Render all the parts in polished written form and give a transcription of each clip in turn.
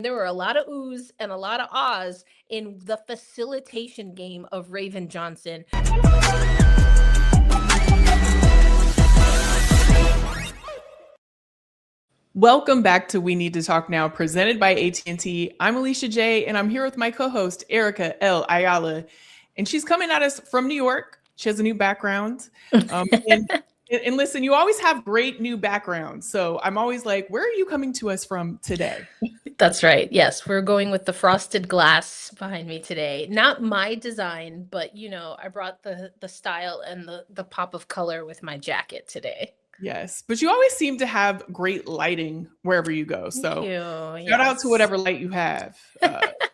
There were a lot of oohs and a lot of ahs in the facilitation game of Raven Johnson. Welcome back to We Need to Talk Now, presented by AT&T. I'm Alicia J, and I'm here with my co-host, Erica L. Ayala. And she's coming at us from New York. She has a new background. And listen, you always have great new backgrounds. So I'm always like, where are you coming to us from today? That's right. Yes, we're going with the frosted glass behind me today. Not my design, but I brought the style and the pop of color with my jacket today. Yes, but you always seem to have great lighting wherever you go. So shout out to Yes. whatever light you have,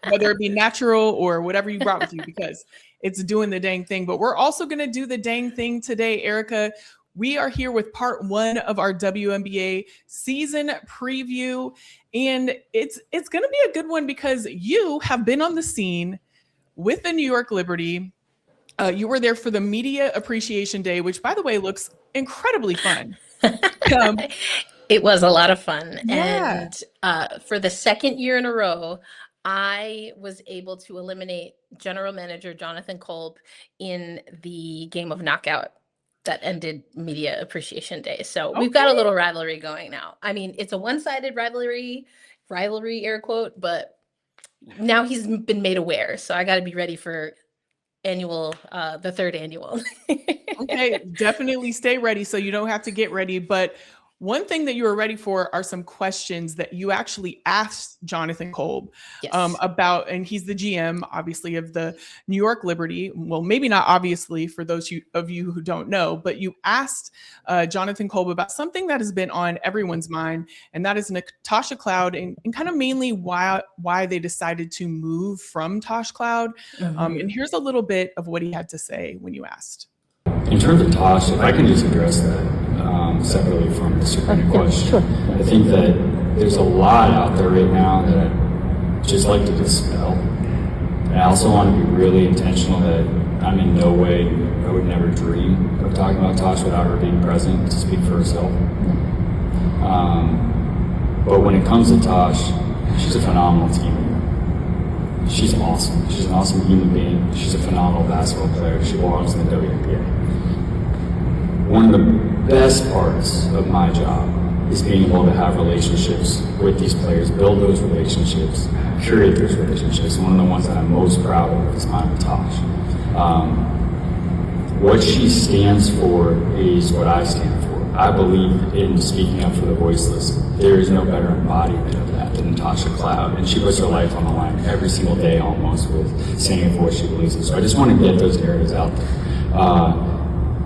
whether it be natural or whatever you brought with you, because it's doing the dang thing. But we're also going to do the dang thing today, Erica. We are here with part 1 of our WNBA season preview, and it's going to be a good one because you have been on the scene with the New York Liberty. You were there for the Media Appreciation Day, which, by the way, looks incredibly fun. It was a lot of fun. Yeah. And for the second year in a row, I was able to eliminate General Manager Jonathan Kolb in the game of knockout that ended Media Appreciation Day. So we've got a little rivalry going now. I mean, it's a one-sided rivalry air quote, but now he's been made aware. So I got to be ready for the third annual. Okay, definitely stay ready so you don't have to get ready. But one thing that you were ready for are some questions that you actually asked Jonathan Kolb about, and he's the GM, obviously, of the New York Liberty. Well, maybe not obviously for those of you who don't know, but you asked Jonathan Kolb about something that has been on everyone's mind, and that is Natasha Cloud, and kind of mainly why they decided to move from Tosh Cloud. And here's a little bit of what he had to say when you asked. In terms of Tosh, if I can just address that separately from the super question, sure. I think that there's a lot out there right now that I'd just like to dispel. And I also want to be really intentional that I'm in no way, I would never dream of talking about Tosh without her being present to speak for herself. But when it comes to Tosh, she's a phenomenal teammate. She's awesome. She's an awesome human being. She's a phenomenal basketball player. She belongs in the WNBA. One of the best parts of my job is being able to have relationships with these players, build those relationships, curate those relationships. One of the ones that I'm most proud of is mine with Tosh. What she stands for is what I stand for. I believe in speaking up for the voiceless. There is no better embodiment of that than Natasha Cloud, and she puts her life on the line every single day almost with saying for what she believes in. So I just want to get those narratives out there.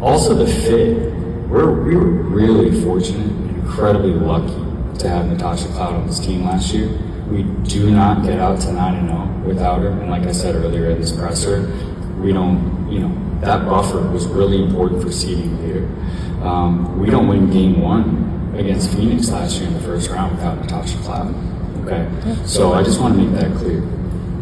Also the fit, we were really fortunate and incredibly lucky to have Natasha Cloud on this team last year. We do not get out to 9-0 without her, and like I said earlier in this presser, we don't, that buffer was really important for seeding later. We don't win game 1 against Phoenix last year in the first round without Natasha Cloud, okay? So I just want to make that clear.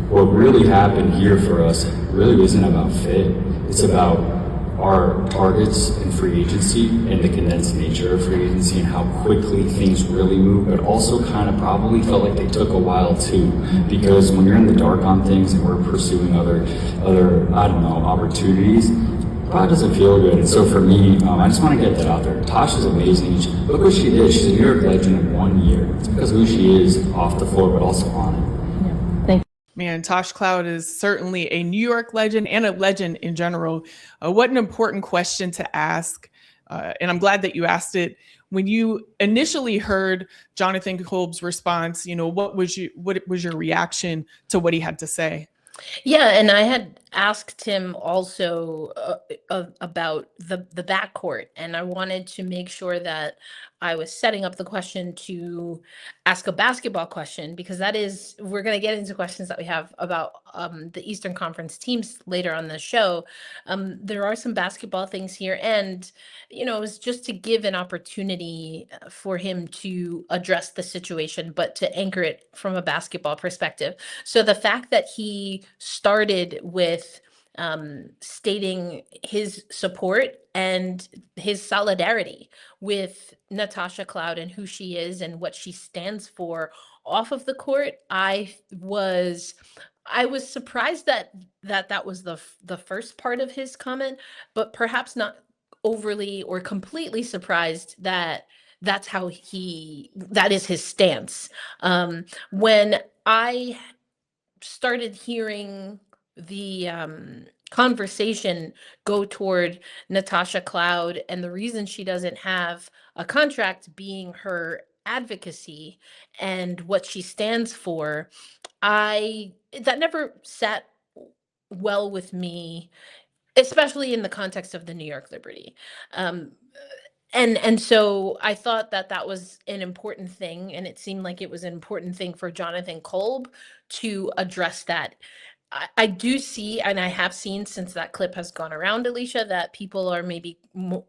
What really happened here for us really isn't about fit, it's about our targets in free agency and the condensed nature of free agency and how quickly things really move, but also kind of probably felt like they took a while too, because when you're in the dark on things and we're pursuing other I don't know, opportunities, it probably doesn't feel good. And so for me, I just want to get that out there. Tasha's amazing. Look what she did. She's a New York legend in 1 year. It's because of who she is off the floor, but also on it. Man, Tosh Cloud is certainly a New York legend and a legend in general. What an important question to ask. And I'm glad that you asked it. When you initially heard Jonathan Kolb's response, what was your reaction to what he had to say? Yeah, and I had asked him also about the backcourt, and I wanted to make sure that I was setting up the question to ask a basketball question, because we're going to get into questions that we have about the Eastern Conference teams later on the show. There are some basketball things here, and it was just to give an opportunity for him to address the situation, but to anchor it from a basketball perspective. So the fact that he started with stating his support and his solidarity with Natasha Cloud and who she is and what she stands for off of the court, I was surprised that that was the first part of his comment, but perhaps not overly or completely surprised that that's how that is his stance. When I started hearing the conversation go toward Natasha Cloud and the reason she doesn't have a contract being her advocacy and what she stands for, that never sat well with me, especially in the context of the New York Liberty. And so I thought that that was an important thing, and it seemed like it was an important thing for Jonathan Kolb to address that. I do see, and I have seen since that clip has gone around, Alicia, that people are maybe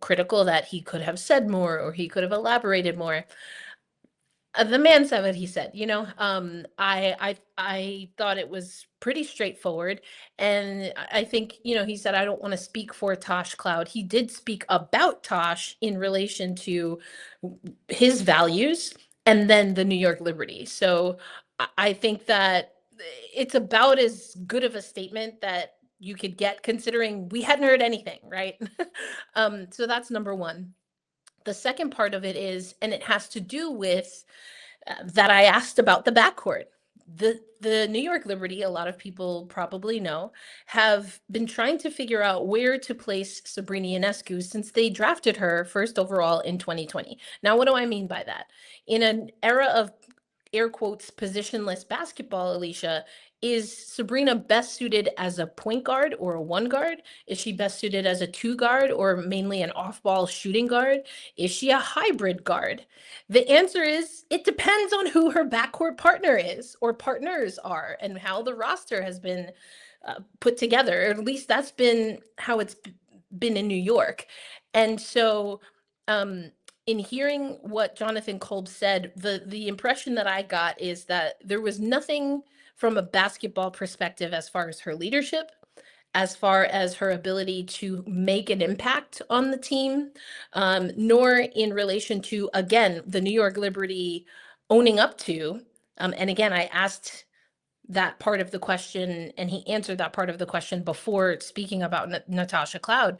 critical that he could have said more or he could have elaborated more. The man said what he said, you know. I thought it was pretty straightforward, and I think, you know, he said, I don't want to speak for Tosh Cloud. He did speak about Tosh in relation to his values and then the New York Liberty. So I think that it's about as good of a statement that you could get, considering we hadn't heard anything, right? So that's number one. The second part of it is, and it has to do with that I asked about the backcourt. The New York Liberty, a lot of people probably know, have been trying to figure out where to place Sabrina Ionescu since they drafted her first overall in 2020. Now, what do I mean by that? In an era of air quotes positionless basketball, Alicia, is Sabrina best suited as a point guard or a one guard? Is she best suited as a two guard or mainly an off-ball shooting guard? Is she a hybrid guard? The answer is it depends on who her backcourt partner is or partners are and how the roster has been put together. Or at least that's been how it's been in New York. And so in hearing what Jonathan Kolb said, the impression that I got is that there was nothing from a basketball perspective as far as her leadership, as far as her ability to make an impact on the team, nor in relation to, again, the New York Liberty owning up to. And again, I asked that part of the question, and he answered that part of the question before speaking about Natasha Cloud.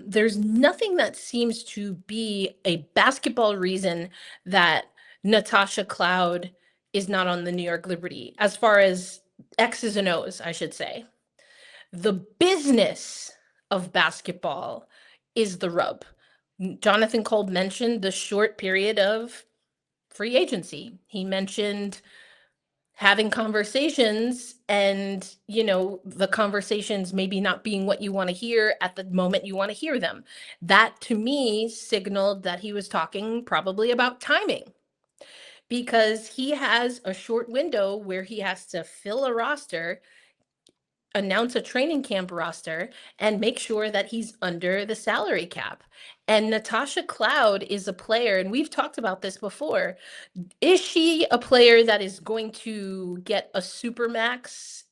There's nothing that seems to be a basketball reason that Natasha Cloud is not on the New York Liberty, as far as X's and O's, I should say. The business of basketball is the rub. Jonathan Kolb mentioned the short period of free agency. He mentioned having conversations and, you know, the conversations maybe not being what you want to hear at the moment you want to hear them. That to me signaled that he was talking probably about timing, because he has a short window where he has to fill a roster, announce a training camp roster, and make sure that he's under the salary cap. And Natasha Cloud is a player, and we've talked about this before. Is she a player that is going to get a supermax?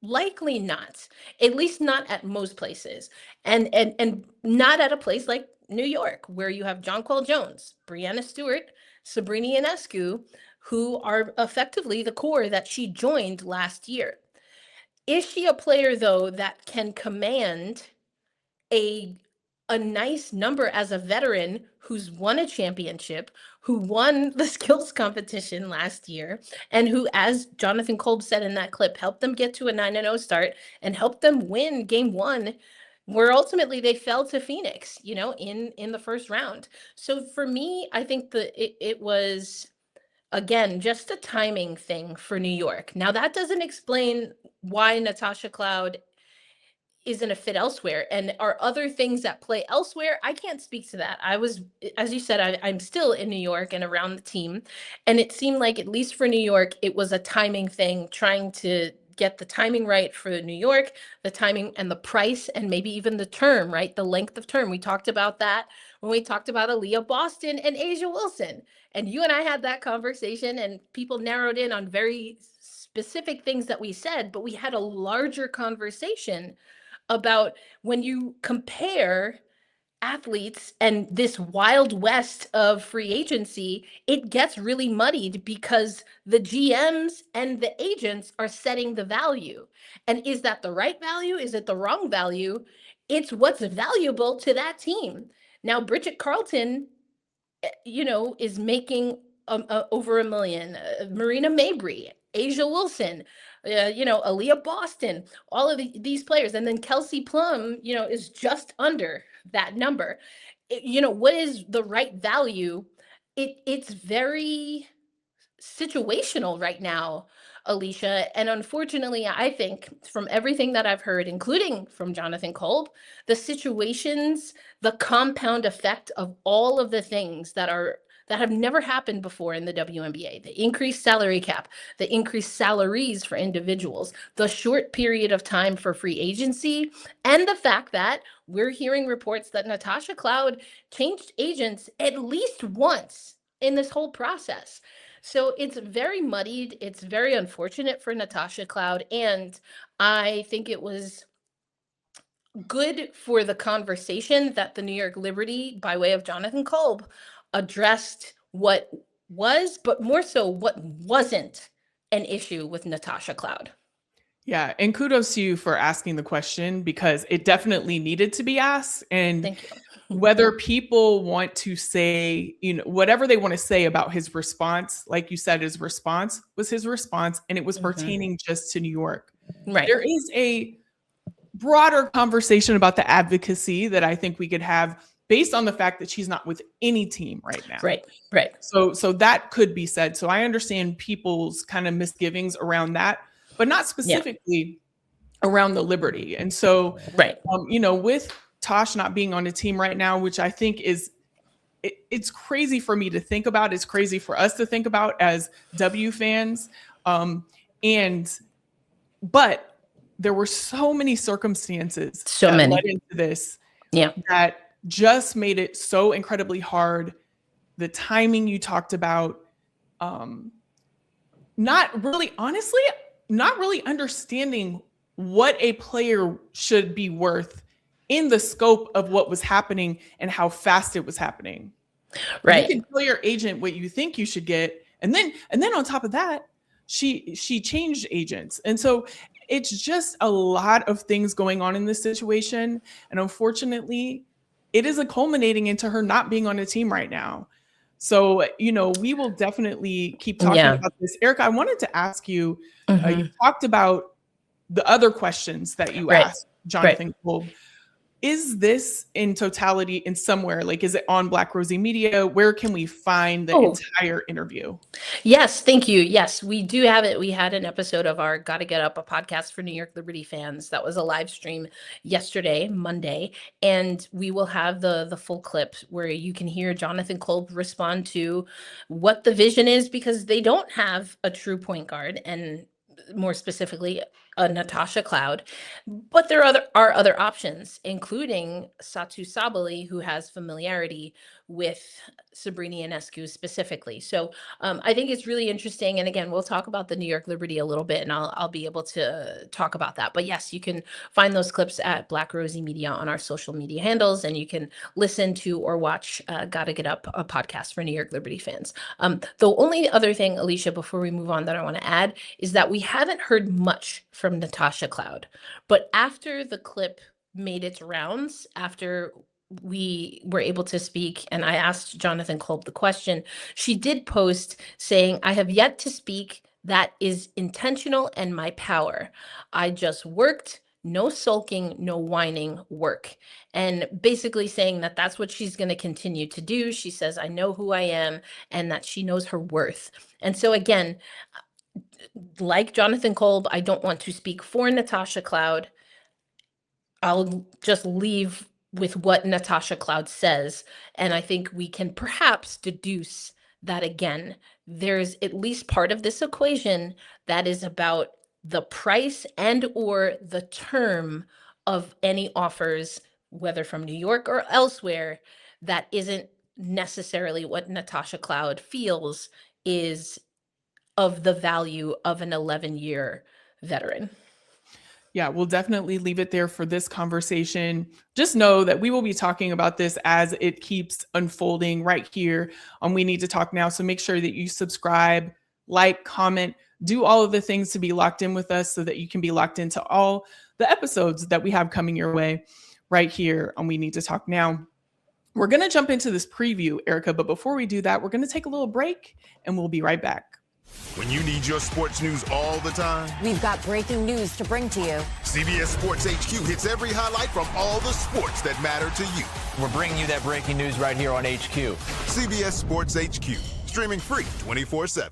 Likely not, at least not at most places. And not at a place like New York, where you have Jonquel Jones, Breanna Stewart, Sabrina Ionescu, who are effectively the core that she joined last year. Is she a player, though, that can command a nice number as a veteran who's won a championship, who won the skills competition last year, and who, as Jonathan Kolb said in that clip, helped them get to a 9-0 start and helped them win game one, where ultimately they fell to Phoenix, you know, in the first round. So for me, I think it was, again, just a timing thing for New York. Now, that doesn't explain why Natasha Cloud isn't a fit elsewhere. And are other things at play elsewhere? I can't speak to that. I was, as you said, I'm still in New York and around the team. And it seemed like, at least for New York, it was a timing thing, trying to get the timing right for New York, the timing and the price, and maybe even the term, right? The length of term. We talked about that when we talked about Aaliyah Boston and A'ja Wilson. And you and I had that conversation, and people narrowed in on very specific things that we said, but we had a larger conversation about when you compare athletes and this wild west of free agency, it gets really muddied because the GMs and the agents are setting the value. And is that the right value? Is it the wrong value? It's what's valuable to that team. Now, Bridget Carlton, is making over $1 million. Marina Mabrey, Asia Wilson, Aaliyah Boston, all of these players. And then Kelsey Plum, is just under that number. What is the right value? It's very situational right now, Alicia. And unfortunately, I think from everything that I've heard, including from Jonathan Kolb, the situations, the compound effect of all of the things that have never happened before in the WNBA, the increased salary cap, the increased salaries for individuals, the short period of time for free agency, and the fact that we're hearing reports that Natasha Cloud changed agents at least once in this whole process. So it's very muddied. It's very unfortunate for Natasha Cloud. And I think it was good for the conversation that the New York Liberty, by way of Jonathan Kolb, addressed what was, but more so what wasn't an issue with Natasha Cloud. Yeah. And kudos to you for asking the question, because it definitely needed to be asked. And Thank you. Whether people want to say, whatever they want to say about his response, like you said, his response was his response, and it was pertaining just to New York. Right. There is a broader conversation about the advocacy that I think we could have based on the fact that she's not with any team right now. Right. So that could be said. So I understand people's kind of misgivings around that, but not specifically around the Liberty. And so, with Tosh not being on the team right now, which I think it's crazy for me to think about. It's crazy for us to think about as W fans. But there were so many circumstances that led into this that just made it so incredibly hard. The timing you talked about, not really understanding what a player should be worth in the scope of what was happening and how fast it was happening. Right. You can tell your agent what you think you should get. And then on top of that, she changed agents. And so it's just a lot of things going on in this situation. And unfortunately, it is culminating into her not being on a team right now. So, we will definitely keep talking about this. Erica, I wanted to ask you, you talked about the other questions that you asked Jonathan Kolb. Is this in totality in somewhere? Like, is it on Black Rosie Media? Where can we find the entire interview? Yes, thank you. Yes, we do have it. We had an episode of our Gotta Get Up, a podcast for New York Liberty fans. That was a live stream yesterday, Monday. And we will have the full clip where you can hear Jonathan Kolb respond to what the vision is, because they don't have a true point guard, and more specifically, Natasha Cloud, but there are other options, including Satu Sabali, who has familiarity with Sabrina Ionescu specifically. So I think it's really interesting. And again, we'll talk about the New York Liberty a little bit, and I'll be able to talk about that. But yes, you can find those clips at Black Rosie Media on our social media handles, and you can listen to or watch Gotta Get Up, a podcast for New York Liberty fans. The only other thing, Alicia, before we move on, that I want to add is that we haven't heard much from Natasha Cloud, but after the clip made its rounds, after we were able to speak and I asked Jonathan Kolb the question, she did post saying, "I have yet to speak. That is intentional and my power. I just worked, no sulking, no whining, work." And basically saying that that's what she's going to continue to do. She says, "I know who I am," and that she knows her worth. And so again, like Jonathan Kolb, I don't want to speak for Natasha Cloud. I'll just leave with what Natasha Cloud says. And I think we can perhaps deduce that, again, there's at least part of this equation that is about the price and or the term of any offers, whether from New York or elsewhere, that isn't necessarily what Natasha Cloud feels is of the value of an 11-year veteran. Yeah, we'll definitely leave it there for this conversation. Just know that we will be talking about this as it keeps unfolding right here on We Need to Talk Now. So make sure that you subscribe, like, comment, do all of the things to be locked in with us so that you can be locked into all the episodes that we have coming your way right here on We Need to Talk Now. We're going to jump into this preview, Erica, but before we do that, we're going to take a little break and we'll be right back. When you need your sports news all the time, we've got breaking news to bring to you. CBS Sports HQ hits every highlight from all the sports that matter to you. We're bringing you that breaking news right here on HQ. CBS Sports HQ, streaming free 24/7.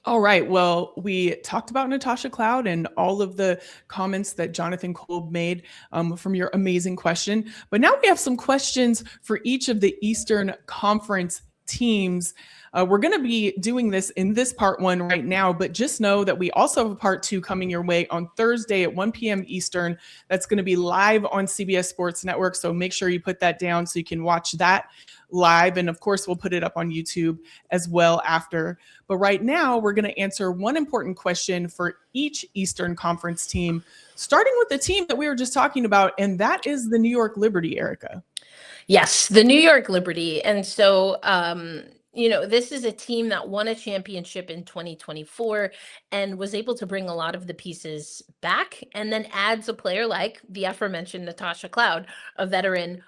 All right. Well, we talked about Natasha Cloud and all of the comments that Jonathan Kolb made from your amazing question. But now we have some questions for each of the Eastern Conference teams. We're going to be doing this in this part one right now, but just know that we also have a part two coming your way on Thursday at 1 p.m. Eastern. That's going to be live on CBS Sports Network. So make sure you put that down so you can watch that live. And of course, we'll put it up on YouTube as well after. But right now, we're going to answer one important question for each Eastern Conference team, starting with the team that we were just talking about, and that is the New York Liberty, Erica. Yes, the New York Liberty. And so, this is a team that won a championship in 2024 and was able to bring a lot of the pieces back and then adds a player like the aforementioned Natasha Cloud, a veteran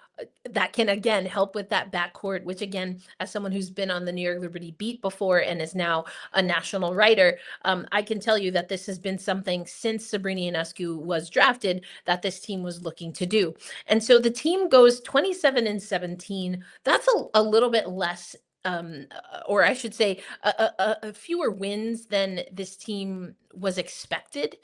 that can, again, help with that backcourt, which, again, as someone who's been on the New York Liberty beat before and is now a national writer, I can tell you that this has been something since Sabrina Ionescu was drafted that this team was looking to do. And so the team goes 27-17. That's a little bit less or I should say fewer wins than this team was expected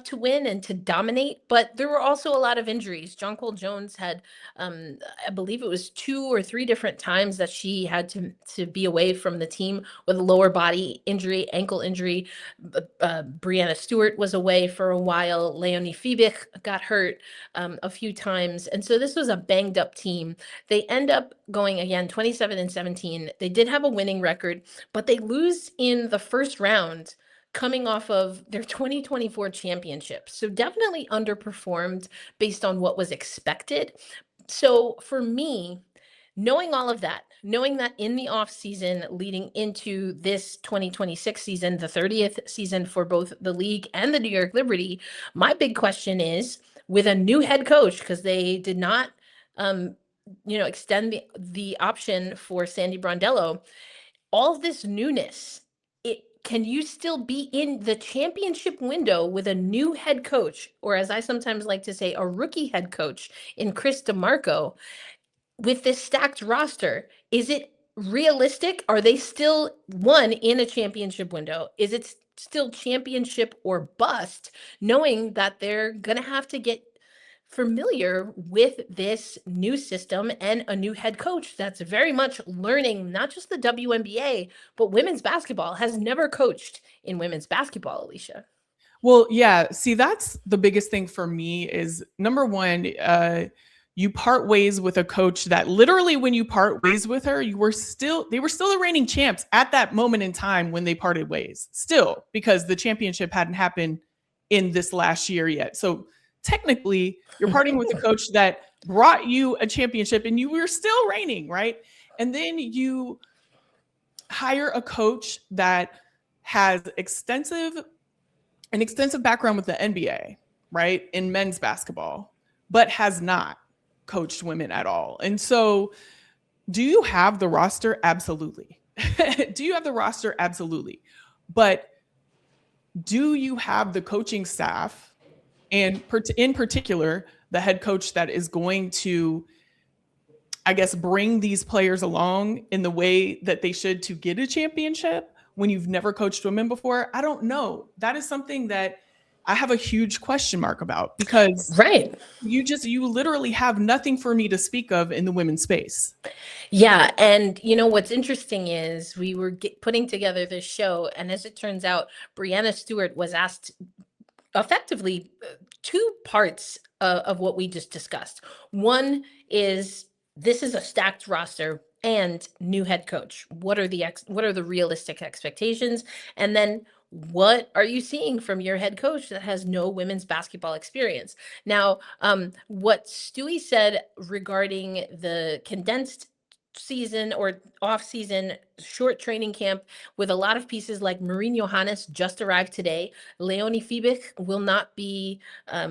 to win and to dominate, but there were also a lot of injuries. Jonquil Jones had, I believe it was 2 or 3 different times that she had to be away from the team with a lower body injury, ankle injury. Brianna Stewart was away for a while. Leonie Fiebig got hurt a few times. And so this was a banged up team. They end up going again 27-17. They did have a winning record, but they lose in the first round coming off of their 2024 championship. So definitely underperformed based on what was expected. So for me, knowing all of that, knowing that in the off season leading into this 2026 season, the 30th season for both the league and the New York Liberty, my big question is, with a new head coach, because they did not extend the option for Sandy Brondello, all this newness, can you still be in the championship window with a new head coach, or as I sometimes like to say, a rookie head coach in Chris DeMarco, with this stacked roster? Is it realistic? Are they still in a championship window? Is it still championship or bust, knowing that they're going to have to get familiar with this new system and a new head coach that's very much learning not just the WNBA, but women's basketball, has never coached in women's basketball, Alicia? Well, yeah. See, that's the biggest thing for me is, number one, you part ways with a coach that literally when you part ways with her, they were still the reigning champs at that moment in time when they parted ways, still, because the championship hadn't happened in this last year yet. So technically, you're parting with a coach that brought you a championship and you were still reigning, right? And then you hire a coach that has an extensive background with the NBA, right, in men's basketball, but has not coached women at all. And so do you have the roster? Absolutely. Do you have the roster? Absolutely. But do you have the coaching staff, and in particular, the head coach that is going to, I guess, bring these players along in the way that they should to get a championship when you've never coached women before? I don't know. That is something that I have a huge question mark about, because you literally have nothing for me to speak of in the women's space. Yeah. And what's interesting is we were putting together this show, and as it turns out, Brianna Stewart was asked effectively 2 parts of what we just discussed. One is, this is a stacked roster and new head coach. What are the realistic expectations? And then what are you seeing from your head coach that has no women's basketball experience? Now, what Stewie said regarding the condensed season or off season short training camp with a lot of pieces like Maureen Johannes just arrived today. Leonie Fiebig will not be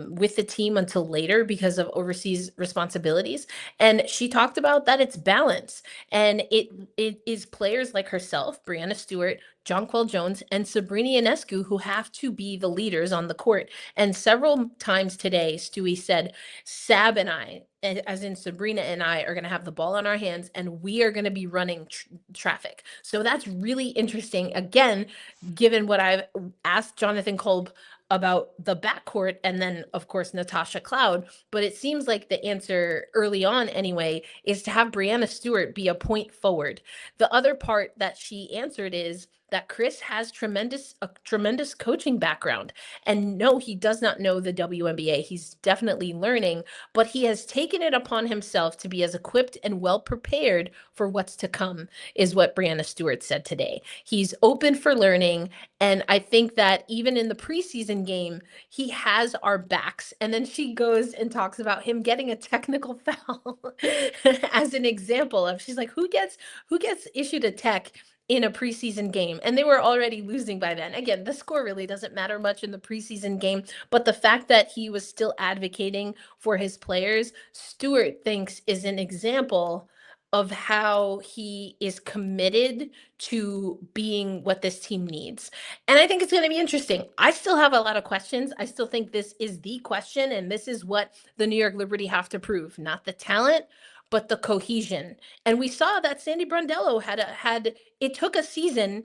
with the team until later because of overseas responsibilities. And she talked about that it's balance. And it is players like herself, Brianna Stewart, Jonquel Jones, and Sabrina Ionescu who have to be the leaders on the court. And several times today, Stewie said, Sab and I, as in Sabrina and I, are going to have the ball on our hands and we are going to be running traffic. So that's really interesting. Again, given what I've asked Jonathan Kolb about the backcourt and then, of course, Natasha Cloud. But it seems like the answer early on anyway is to have Brianna Stewart be a point forward. The other part that she answered is that Chris has a tremendous coaching background. And no, he does not know the WNBA. He's definitely learning, but he has taken it upon himself to be as equipped and well prepared for what's to come, is what Brianna Stewart said today. He's open for learning. And I think that even in the preseason game, he has our backs. And then she goes and talks about him getting a technical foul as an example of, she's like, who gets issued a tech in a preseason game? And they were already losing by then. Again, the score really doesn't matter much in the preseason game, but the fact that he was still advocating for his players, Stewart thinks is an example of how he is committed to being what this team needs. And I think it's going to be interesting. I still have a lot of questions. I still think this is the question, and this is what the New York Liberty have to prove, not the talent, but the cohesion. And we saw that Sandy Brondello it took a season,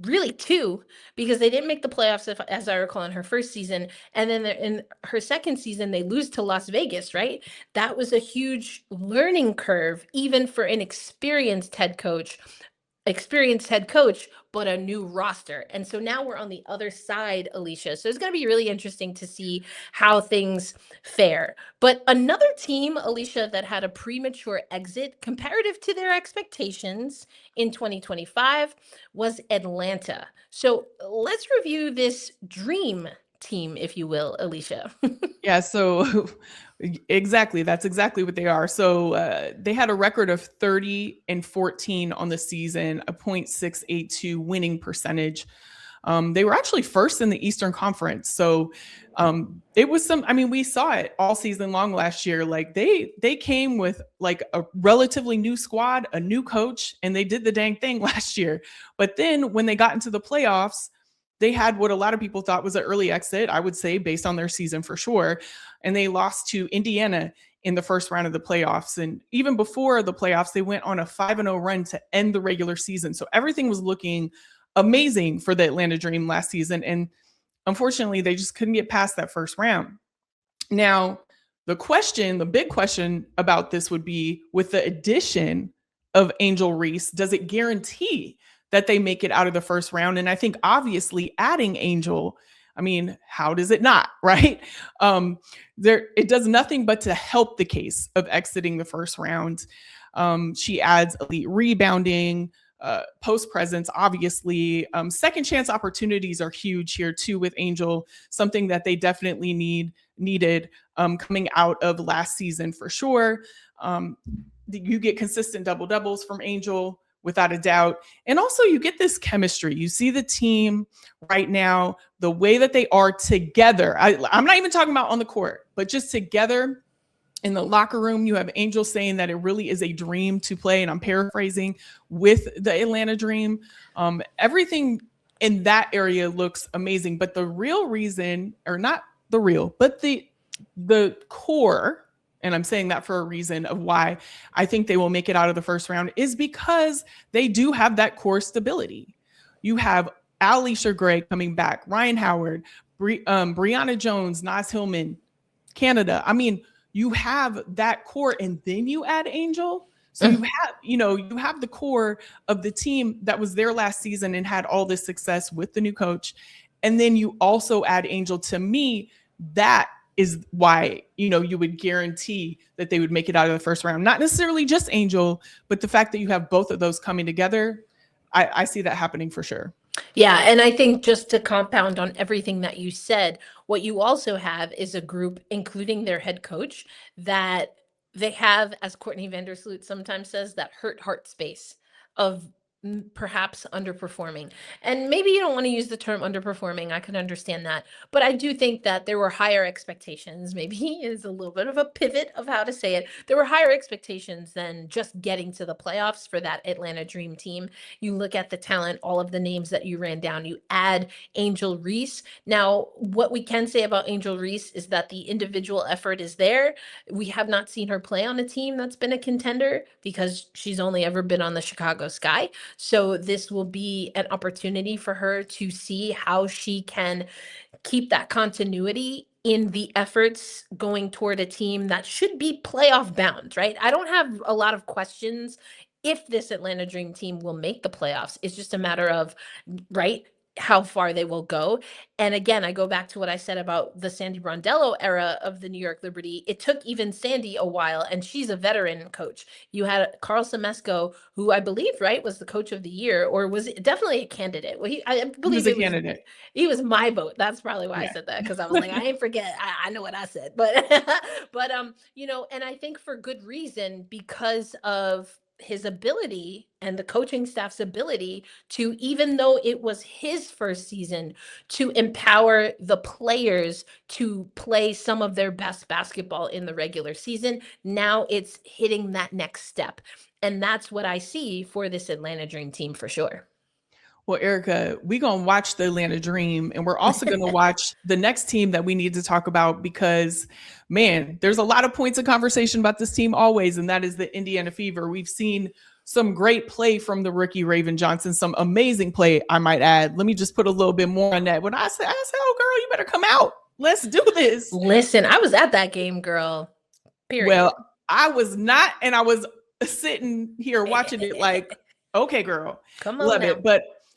really two, because they didn't make the playoffs, as I recall, in her first season. And then in her second season, they lose to Las Vegas, right? That was a huge learning curve, even for an experienced head coach, but a new roster. And so now we're on the other side, Alicia. So it's going to be really interesting to see how things fare. But another team, Alicia, that had a premature exit comparative to their expectations in 2025 was Atlanta. So let's review this dream team, if you will, Alicia. Yeah, so exactly. That's exactly what they are. So they had a record of 30-14 on the season, a .682 winning percentage. They were actually first in the Eastern Conference. So it was we saw it all season long last year. Like they came with like a relatively new squad, a new coach, and they did the dang thing last year. But then when they got into the playoffs, they had what a lot of people thought was an early exit, I would say, based on their season for sure. And they lost to Indiana in the first round of the playoffs. And even before the playoffs, they went on a 5-0 run to end the regular season. So everything was looking amazing for the Atlanta Dream last season. And unfortunately, they just couldn't get past that first round. Now, the big question about this would be, with the addition of Angel Reese, does it guarantee that they make it out of the first round? And I think obviously adding Angel, how does it not, right? It does nothing but to help the case of exiting the first round. She adds elite rebounding, post presence, obviously. Second chance opportunities are huge here too with Angel, something that they definitely needed coming out of last season for sure. You get consistent double doubles from Angel, without a doubt. And also you get this chemistry. You see the team right now, the way that they are together. I'm not even talking about on the court, but just together in the locker room. You have Angel saying that it really is a dream to play, and I'm paraphrasing, with the Atlanta Dream. Everything in that area looks amazing. But the real reason, or not the real, but the core, and I'm saying that for a reason of why I think they will make it out of the first round, is because they do have that core stability. You have Alicia Gray coming back, Ryan Howard, Brianna Jones, Naz Hillman, Canada. You have that core, and then you add Angel. So you have the core of the team that was there last season and had all this success with the new coach. And then you also add Angel. To me, that is why, you would guarantee that they would make it out of the first round. Not necessarily just Angel, but the fact that you have both of those coming together, I see that happening for sure. Yeah, and I think just to compound on everything that you said, what you also have is a group, including their head coach, that they have, as Courtney Vandersloot sometimes says, that hurt heart space of perhaps underperforming. And maybe you don't want to use the term underperforming. I can understand that. But I do think that there were higher expectations. Maybe is a little bit of a pivot of how to say it. There were higher expectations than just getting to the playoffs for that Atlanta Dream team. You look at the talent, all of the names that you ran down, you add Angel Reese. Now, what we can say about Angel Reese is that the individual effort is there. We have not seen her play on a team that's been a contender because she's only ever been on the Chicago Sky. So this will be an opportunity for her to see how she can keep that continuity in the efforts going toward a team that should be playoff bound, right? I don't have a lot of questions if this Atlanta Dream team will make the playoffs. It's just a matter of, right, how far they will go. And again, I go back to what I said about the Sandy Brondello era of the New York Liberty. It took even Sandy a while, and she's a veteran coach. You had Carl Semesco, who I believe, right, was the coach of the year, or was definitely a candidate. Well, I He believe was a candidate. he was my vote. That's probably why I Yeah. said that, because I was like, I ain't forget. I know what I said, but but and I think for good reason, because of his ability and the coaching staff's ability to, even though it was his first season, to empower the players to play some of their best basketball in the regular season. Now it's hitting that next step. And that's what I see for this Atlanta Dream team for sure. Well, Erica, we're going to watch the Atlanta Dream, and we're also going to watch the next team that we need to talk about because, man, there's a lot of points of conversation about this team always, and that is the Indiana Fever. We've seen some great play from the rookie Raven Johnson, some amazing play, I might add. Let me just put a little bit more on that. When I said, oh, girl, you better come out. Let's do this. Listen, I was at that game, girl. Period. Well, I was not, and I was sitting here watching it like, okay, girl, come on, love now. it.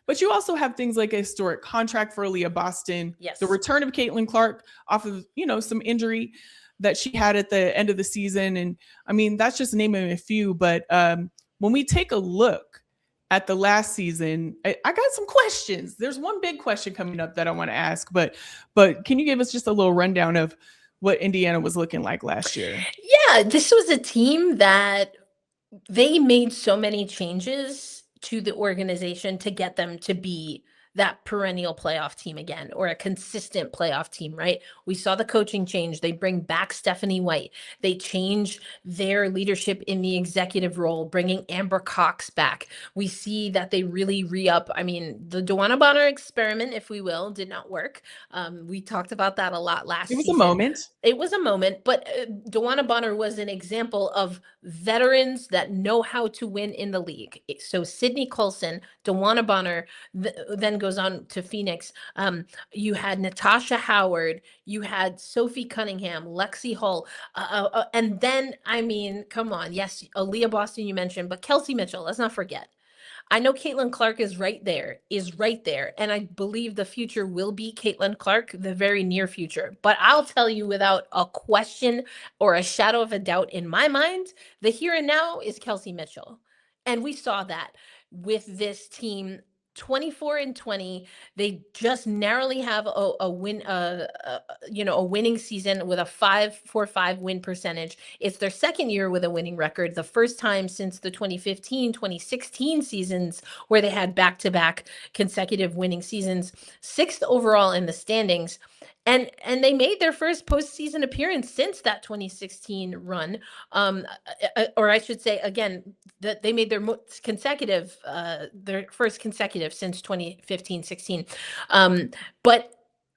But you also have things like a historic contract for Aaliyah Boston, Yes, the return of Caitlin Clark off of, some injury that she had at the end of the season. And I mean, that's just naming a few. But when we take a look at the last season, I got some questions. There's one big question coming up that I want to ask, but can you give us just a little rundown of what Indiana was looking like last year? Yeah, this was a team that they made so many changes to the organization to get them to be that perennial playoff team again, or a consistent playoff team, right? We saw the coaching change. They bring back Stephanie White. They change their leadership in the executive role, bringing Amber Cox back. We see that they really re-up. I mean, the Dewana Bonner experiment, if we will, did not work. We talked about that a lot last season. It was a moment. It was a moment, but Dewana Bonner was an example of veterans that know how to win in the league. So Sydney Colson, Dewana Bonner, then goes on to Phoenix. You had Natasha Howard, you had Sophie Cunningham, Lexi Hull, and then, I mean, come on. Yes, Aaliyah Boston you mentioned, but Kelsey Mitchell, let's not forget. I know Caitlin Clark is right there. And I believe the future will be Caitlin Clark, the very near future. But I'll tell you without a question or a shadow of a doubt in my mind, the here and now is Kelsey Mitchell. And we saw that with this team. 24-20. They just narrowly have a win, a winning season with a 5.45 win percentage. It's their second year with a winning record. The first time since the 2015-2016 seasons where they had back-to-back consecutive winning seasons. 6th overall in the standings. And they made their first postseason appearance since that 2016 run, or I should say, again, that they made their first consecutive since 2015-16. But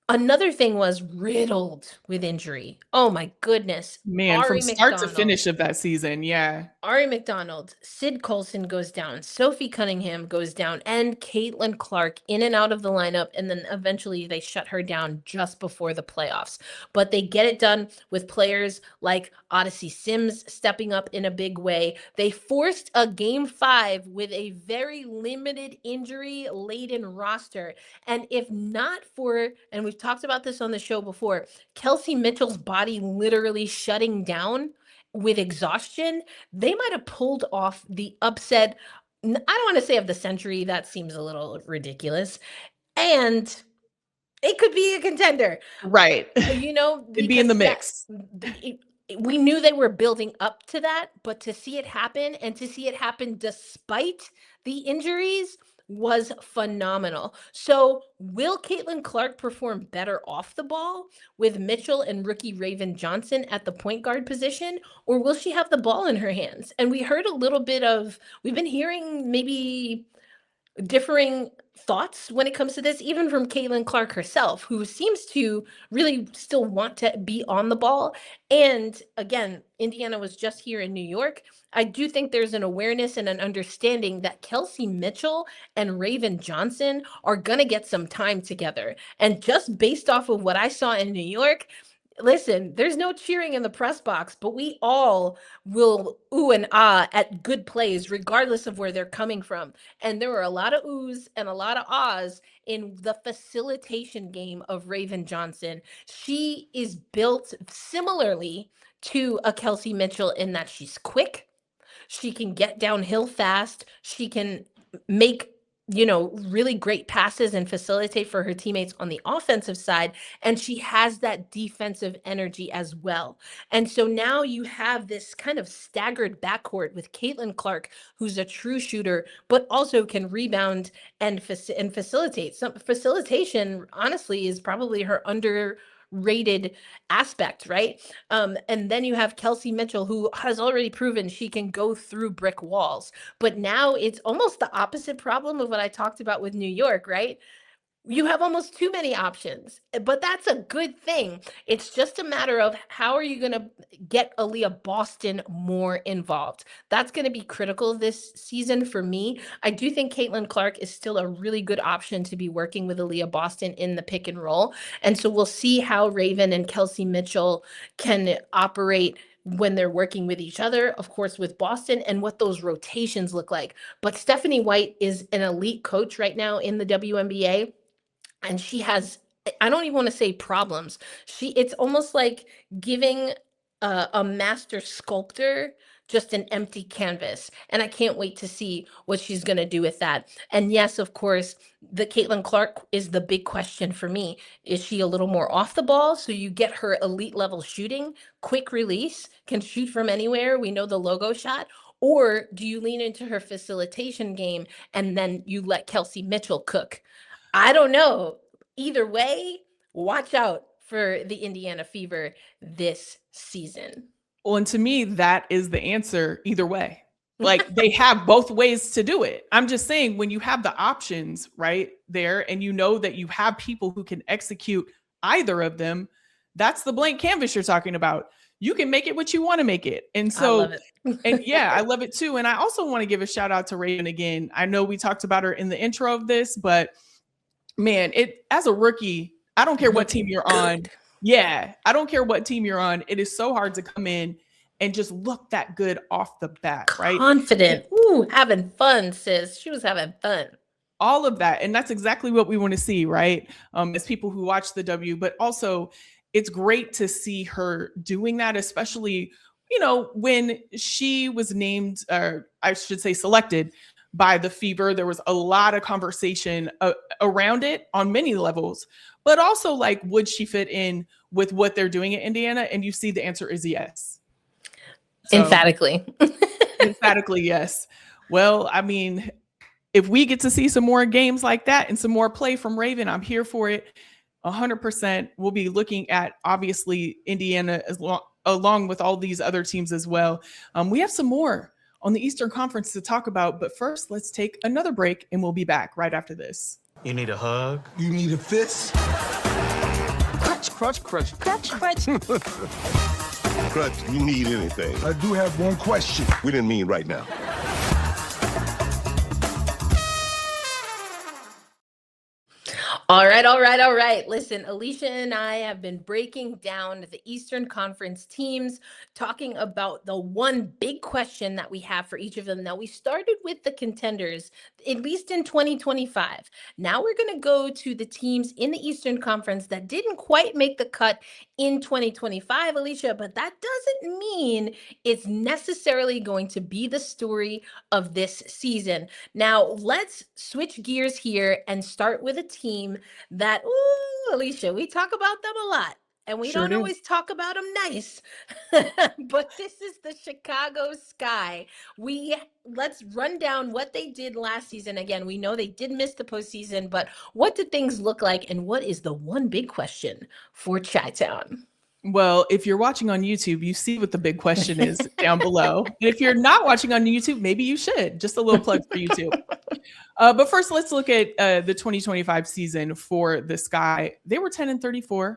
another thing was riddled with injury. Oh my goodness. Man, from start to finish of that season, yeah. Ari McDonald, Sid Colson goes down, Sophie Cunningham goes down, and Caitlin Clark in and out of the lineup, and then eventually they shut her down just before the playoffs. But they get it done with players like Odyssey Sims stepping up in a big way. They forced a Game 5 with a very limited injury-laden roster, and if not for, and we've talked about this on the show before, Kelsey Mitchell's body literally shutting down with exhaustion, they might have pulled off the upset don't want to say of the century. That seems a little ridiculous. And it could be a contender. Right. It'd be in the mix. We knew they were building up to that, but to see it happen and to see it happen despite the injuries was phenomenal. So will Caitlin Clark perform better off the ball with Mitchell and rookie Raven Johnson at the point guard position, or will she have the ball in her hands? And we heard a little bit we've been hearing maybe differing thoughts when it comes to this, even from Caitlin Clark herself, who seems to really still want to be on the ball. And again, Indiana was just here in New York. I do think there's an awareness and an understanding that Kelsey Mitchell and Raven Johnson are going to get some time together. And just based off of what I saw in New York, listen, there's no cheering in the press box, but we all will ooh and ah at good plays, regardless of where they're coming from. And there were a lot of oohs and a lot of ahs in the facilitation game of Raven Johnson. She is built similarly to a Kelsey Mitchell in that she's quick. She can get downhill fast. She can make really great passes and facilitate for her teammates on the offensive side. And she has that defensive energy as well. And so now you have this kind of staggered backcourt with Caitlin Clark, who's a true shooter, but also can rebound and facilitate. Some facilitation, honestly, is probably her underrated aspect, right? And then you have Kelsey Mitchell, who has already proven she can go through brick walls. But now it's almost the opposite problem of what I talked about with New York, right? You have almost too many options, but that's a good thing. It's just a matter of how are you going to get Aaliyah Boston more involved? That's going to be critical this season for me. I do think Caitlin Clark is still a really good option to be working with Aaliyah Boston in the pick and roll. And so we'll see how Raven and Kelsey Mitchell can operate when they're working with each other, of course, with Boston, and what those rotations look like. But Stephanie White is an elite coach right now in the WNBA. And she has, I don't even want to say problems. It's almost like giving a master sculptor just an empty canvas. And I can't wait to see what she's going to do with that. And yes, of course, the Caitlin Clark is the big question for me. Is she a little more off the ball? So you get her elite level shooting, quick release, can shoot from anywhere. We know the logo shot. Or do you lean into her facilitation game and then you let Kelsey Mitchell cook? I don't know. Either way, watch out for the Indiana Fever this season. Well, and to me, that is the answer either way. Like they have both ways to do it. I'm just saying when you have the options right there and you know that you have people who can execute either of them, that's the blank canvas you're talking about. You can make it what you want to make it. And so, I love it. And yeah, I love it too. And I also want to give a shout out to Raven again. I know we talked about her in the intro of this, but man, as a rookie, I don't care what team you're on. Yeah, I don't care what team you're on. It is so hard to come in and just look that good off the bat, right? Confident. Ooh, having fun, sis. She was having fun. All of that. And that's exactly what we want to see, right? As people who watch the W, but also it's great to see her doing that, especially, when she was named, or I should say selected by the Fever. There was a lot of conversation around it on many levels, but also like, would she fit in with what they're doing at Indiana? And you see the answer is yes. So, emphatically. Emphatically, yes. Well, I mean, if we get to see some more games like that and some more play from Raven, I'm here for it. 100%. We'll be looking at, obviously, Indiana along with all these other teams as well. We have some more on the Eastern Conference to talk about, but first, let's take another break and we'll be back right after this. You need a hug? You need a fist? Crutch, crutch, crutch. Crutch, crutch. Crutch, you need anything. I do have one question. We didn't mean right now. All right. Listen, Alicia and I have been breaking down the Eastern Conference teams, talking about the one big question that we have for each of them. Now, we started with the contenders at least in 2025. Now we're going to go to the teams in the Eastern Conference that didn't quite make the cut in 2025, Alicia, but that doesn't mean it's necessarily going to be the story of this season. Now, let's switch gears here and start with a team that, ooh, Alicia, we talk about them a lot. And we don't always talk about them nice, but this is the Chicago Sky. Let's run down what they did last season. Again, we know they did miss the postseason, but what did things look like? And what is the one big question for Chi-Town? Well, if you're watching on YouTube, you see what the big question is down below. And if you're not watching on YouTube, maybe you should. Just a little plug for YouTube. But first, let's look at the 2025 season for the Sky. They were 10-34.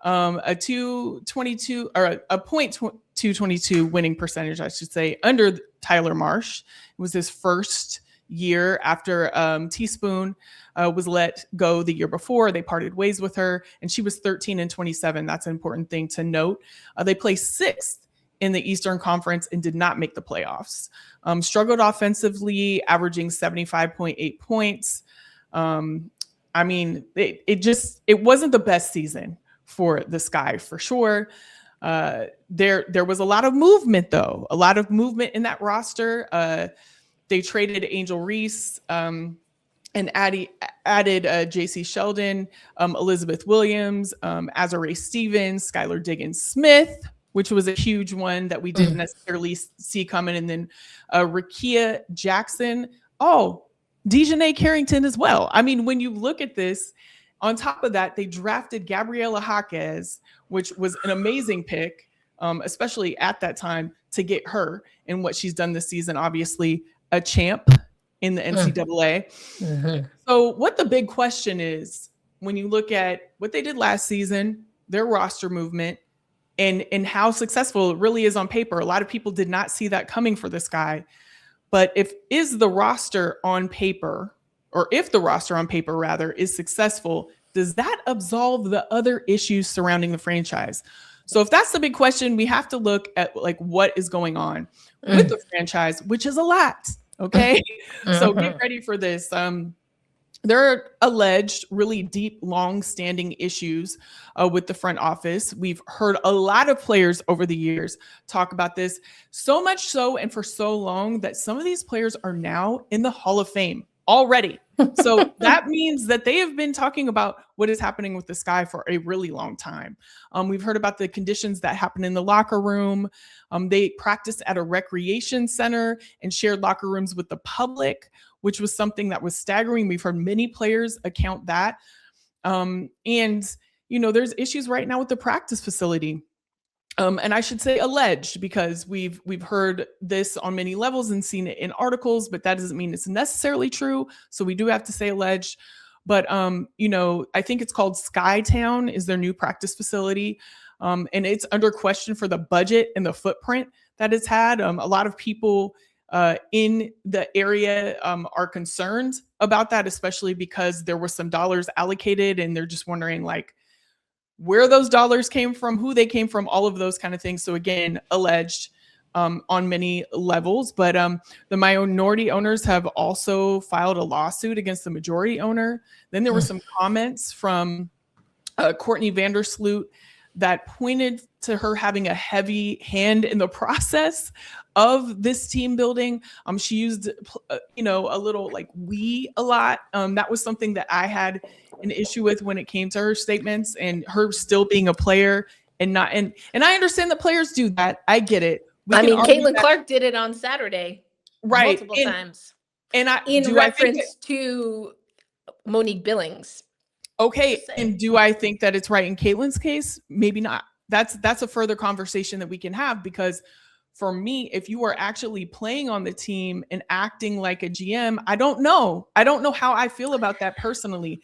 A 222 or a .222 winning percentage, I should say, under Tyler Marsh. It was his first year after Teaspoon was let go the year before. They parted ways with her, and she was 13-27. That's an important thing to note. They placed 6th in the Eastern Conference and did not make the playoffs. Struggled offensively, averaging 75.8 points. I mean, it wasn't the best season for the Sky, for sure. There was a lot of movement, though, a lot of movement in that roster. They traded Angel Reese and added J.C. Sheldon, Elizabeth Williams, Azarae Stevens, Skylar Diggins-Smith, which was a huge one that we didn't necessarily see coming. And then Rakia Jackson. Oh, Dejanay Carrington as well. I mean, when you look at this, on top of that, they drafted Gabriela Jaquez, which was an amazing pick, especially at that time, to get her and what she's done this season. Obviously, a champ in the NCAA. Mm-hmm. So what the big question is, when you look at what they did last season, their roster movement, and how successful it really is on paper. A lot of people did not see that coming for this guy. But if the roster on paper is successful, does that absolve the other issues surrounding the franchise? So if that's the big question, we have to look at like what is going on with the franchise, which is a lot. Okay. So get ready for this. There are alleged really deep, long-standing issues with the front office. We've heard a lot of players over the years talk about this, so much so and for so long that some of these players are now in the Hall of Fame already. So that means that they have been talking about what is happening with the Sky for a really long time. We've heard about the conditions that happen in the locker room. They practiced at a recreation center and shared locker rooms with the public, which was something that was staggering. We've heard many players account that. And, you know, there's issues right now with the practice facility. And I should say alleged, because we've heard this on many levels and seen it in articles, but that doesn't mean it's necessarily true. So we do have to say alleged. But, you know, I think it's called Skytown is their new practice facility. And it's under question for the budget and the footprint that it's had. A lot of people in the area are concerned about that, especially because there were some dollars allocated and they're just wondering like where those dollars came from, who they came from, all of those kind of things. So again, alleged on many levels, but the minority owners have also filed a lawsuit against the majority owner. Then there were some comments from Courtney Vandersloot that pointed to her having a heavy hand in the process of this team building. She used, you know, a little like we a lot. That was something that I had an issue with when it came to her statements and her still being a player and not. And I understand that players do that. I get it. I mean, Caitlin Clark did it on Saturday, right, multiple times, and in reference to Monique Billings. Okay, and do I think that it's right in Caitlin's case? Maybe not. That's a further conversation that we can have, because for me, if you are actually playing on the team and acting like a GM, I don't know how I feel about that personally.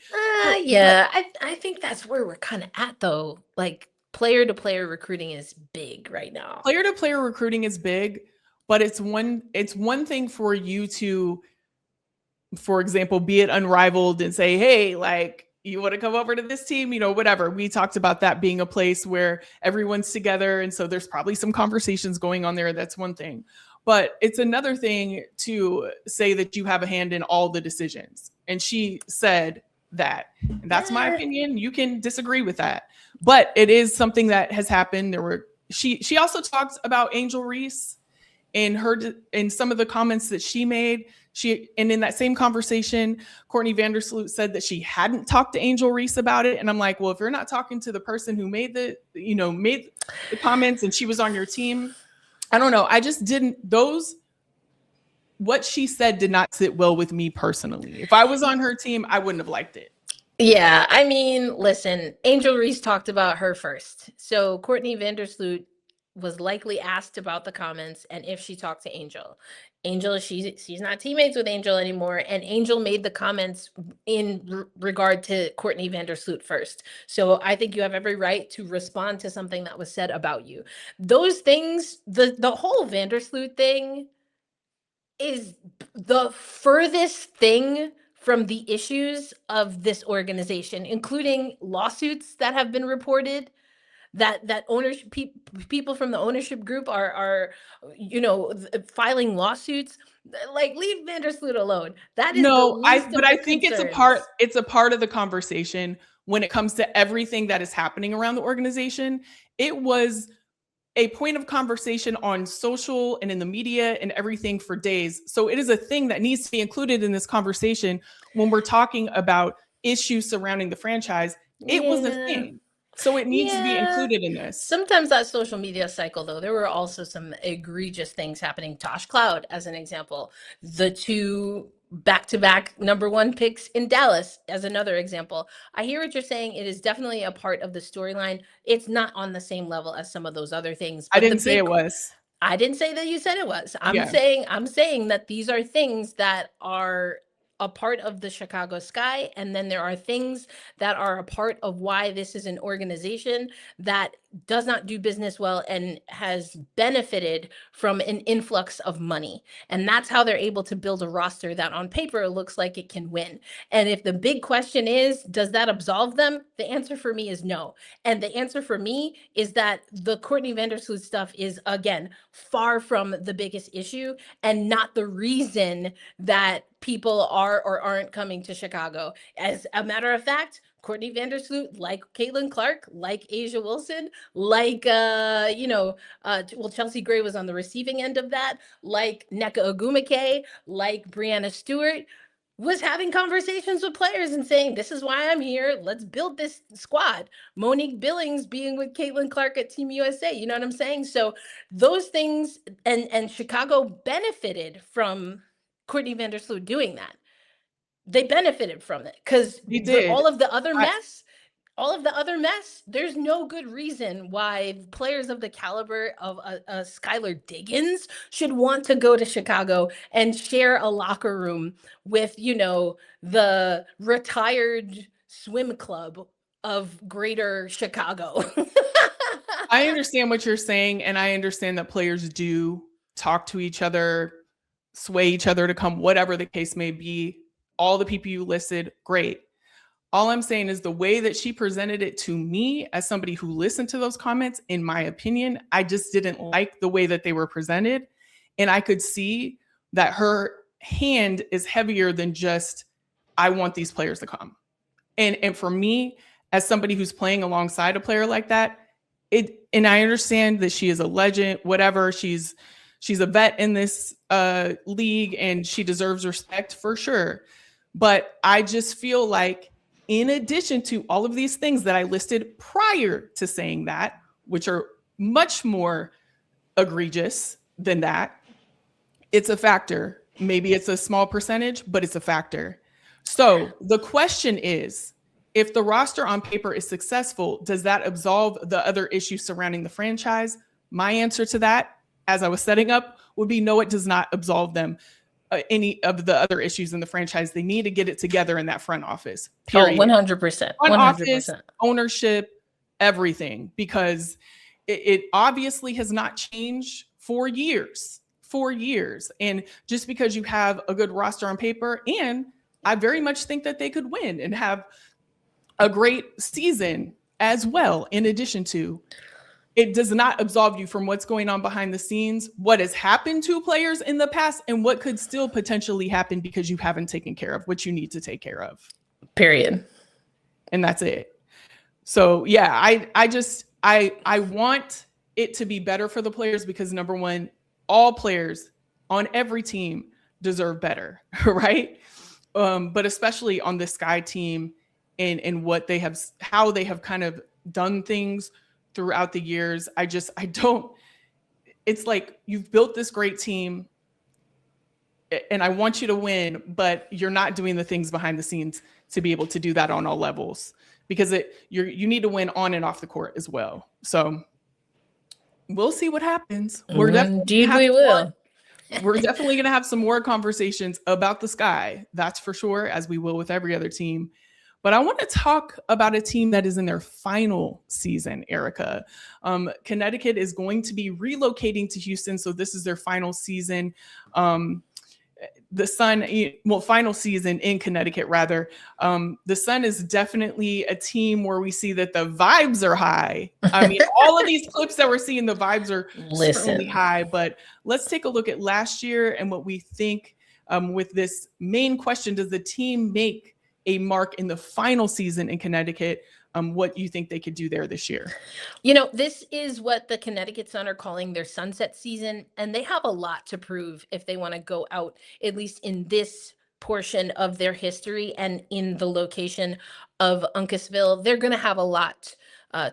Yeah, I think that's where we're kind of at, though. Like, player-to-player recruiting is big right now. Player-to-player recruiting is big, but it's one thing for you to, for example, be it unrivaled and say, hey, like, you want to come over to this team, you know, whatever. We talked about that being a place where everyone's together. And so there's probably some conversations going on there. That's one thing. But it's another thing to say that you have a hand in all the decisions. And she said that. And that's my opinion. You can disagree with that. But it is something that has happened. She also talked about Angel Reese in some of the comments that she made. And in that same conversation, Courtney Vandersloot said that she hadn't talked to Angel Reese about it. And I'm like, well, if you're not talking to the person who made the comments and she was on your team, I don't know. I just didn't, what she said did not sit well with me personally. If I was on her team, I wouldn't have liked it. Yeah, I mean, listen, Angel Reese talked about her first. So Courtney Vandersloot was likely asked about the comments and if she talked to Angel. Angel, she's not teammates with Angel anymore, and Angel made the comments in regard to Courtney Vandersloot first. So I think you have every right to respond to something that was said about you. Those things, the whole Vandersloot thing is the furthest thing from the issues of this organization, including lawsuits that have been reported. That ownership people from the ownership group are filing lawsuits. Like, leave Vandersloot alone. That is I think it's a part of the conversation when it comes to everything that is happening around the organization. It was a point of conversation on social and in the media and everything for days. So it is a thing that needs to be included in this conversation when we're talking about issues surrounding the franchise. It was a thing. So it needs to be included in this. Sometimes that social media cycle, though, there were also some egregious things happening. Tosh Cloud, as an example, the 2 back-to-back #1 picks in Dallas, as another example. I hear what you're saying. It is definitely a part of the storyline. It's not on the same level as some of those other things. I didn't say it was. I didn't say that you said it was. I'm saying that these are things that are a part of the Chicago sky, and then there are things that are a part of why this is an organization that does not do business well and has benefited from an influx of money. And that's how they're able to build a roster that on paper looks like it can win. And if the big question is, does that absolve them? The answer for me is no. And the answer for me is that the Courtney Vandersloot stuff is, again, far from the biggest issue and not the reason that people are or aren't coming to Chicago. As a matter of fact, Courtney Vandersloot, like Caitlin Clark, like Asia Wilson, like, Chelsea Gray was on the receiving end of that, like Nneka Ogwumike, like Brianna Stewart, was having conversations with players and saying, this is why I'm here. Let's build this squad. Monique Billings being with Caitlin Clark at Team USA. You know what I'm saying? So those things, and Chicago benefited from Courtney Vandersloot doing that. They benefited from it because all of the other mess, there's no good reason why players of the caliber of Skylar Diggins should want to go to Chicago and share a locker room with, the retired swim club of greater Chicago. I understand what you're saying, and I understand that players do talk to each other, sway each other to come, whatever the case may be. All the people you listed, great. All I'm saying is the way that she presented it to me as somebody who listened to those comments, in my opinion, I just didn't like the way that they were presented. And I could see that her hand is heavier than just, I want these players to come. And for me, as somebody who's playing alongside a player like that, and I understand that she is a legend, whatever, she's a vet in this league and she deserves respect for sure. But I just feel like, in addition to all of these things that I listed prior to saying that, which are much more egregious than that, it's a factor. Maybe it's a small percentage, but it's a factor. So the question is, if the roster on paper is successful, does that absolve the other issues surrounding the franchise? My answer to that, as I was setting up, would be no, it does not absolve them any of the other issues in the franchise. They need to get it together in that front office. Period. 100%. Front 100%. office, ownership, everything, because it obviously has not changed for years. And just because you have a good roster on paper, and I very much think that they could win and have a great season as well, in addition to. it does not absolve you from what's going on behind the scenes, what has happened to players in the past, and what could still potentially happen because you haven't taken care of what you need to take care of. Period. And that's it. So yeah, I want it to be better for the players because number one, all players on every team deserve better, right? But especially on the Sky team and what they have, how they have kind of done things throughout the years. It's like you've built this great team and I want you to win, but you're not doing the things behind the scenes to be able to do that on all levels because you need to win on and off the court as well. So we'll see what happens. We're definitely going to have some more conversations about the Sky. That's for sure, as we will with every other team. But I want to talk about a team that is in their final season, Erica. Connecticut is going to be relocating to Houston, so this is their final season. The Sun, final season in Connecticut, rather. The Sun is definitely a team where we see that the vibes are high. I mean, all of these clips that we're seeing, the vibes are certainly high. But let's take a look at last year and what we think with this main question. Does the team make a mark in the final season in Connecticut? What you think they could do there this year? This is what the Connecticut Sun are calling their sunset season, and they have a lot to prove if they want to go out, at least in this portion of their history and in the location of Uncasville. They're going to have a lot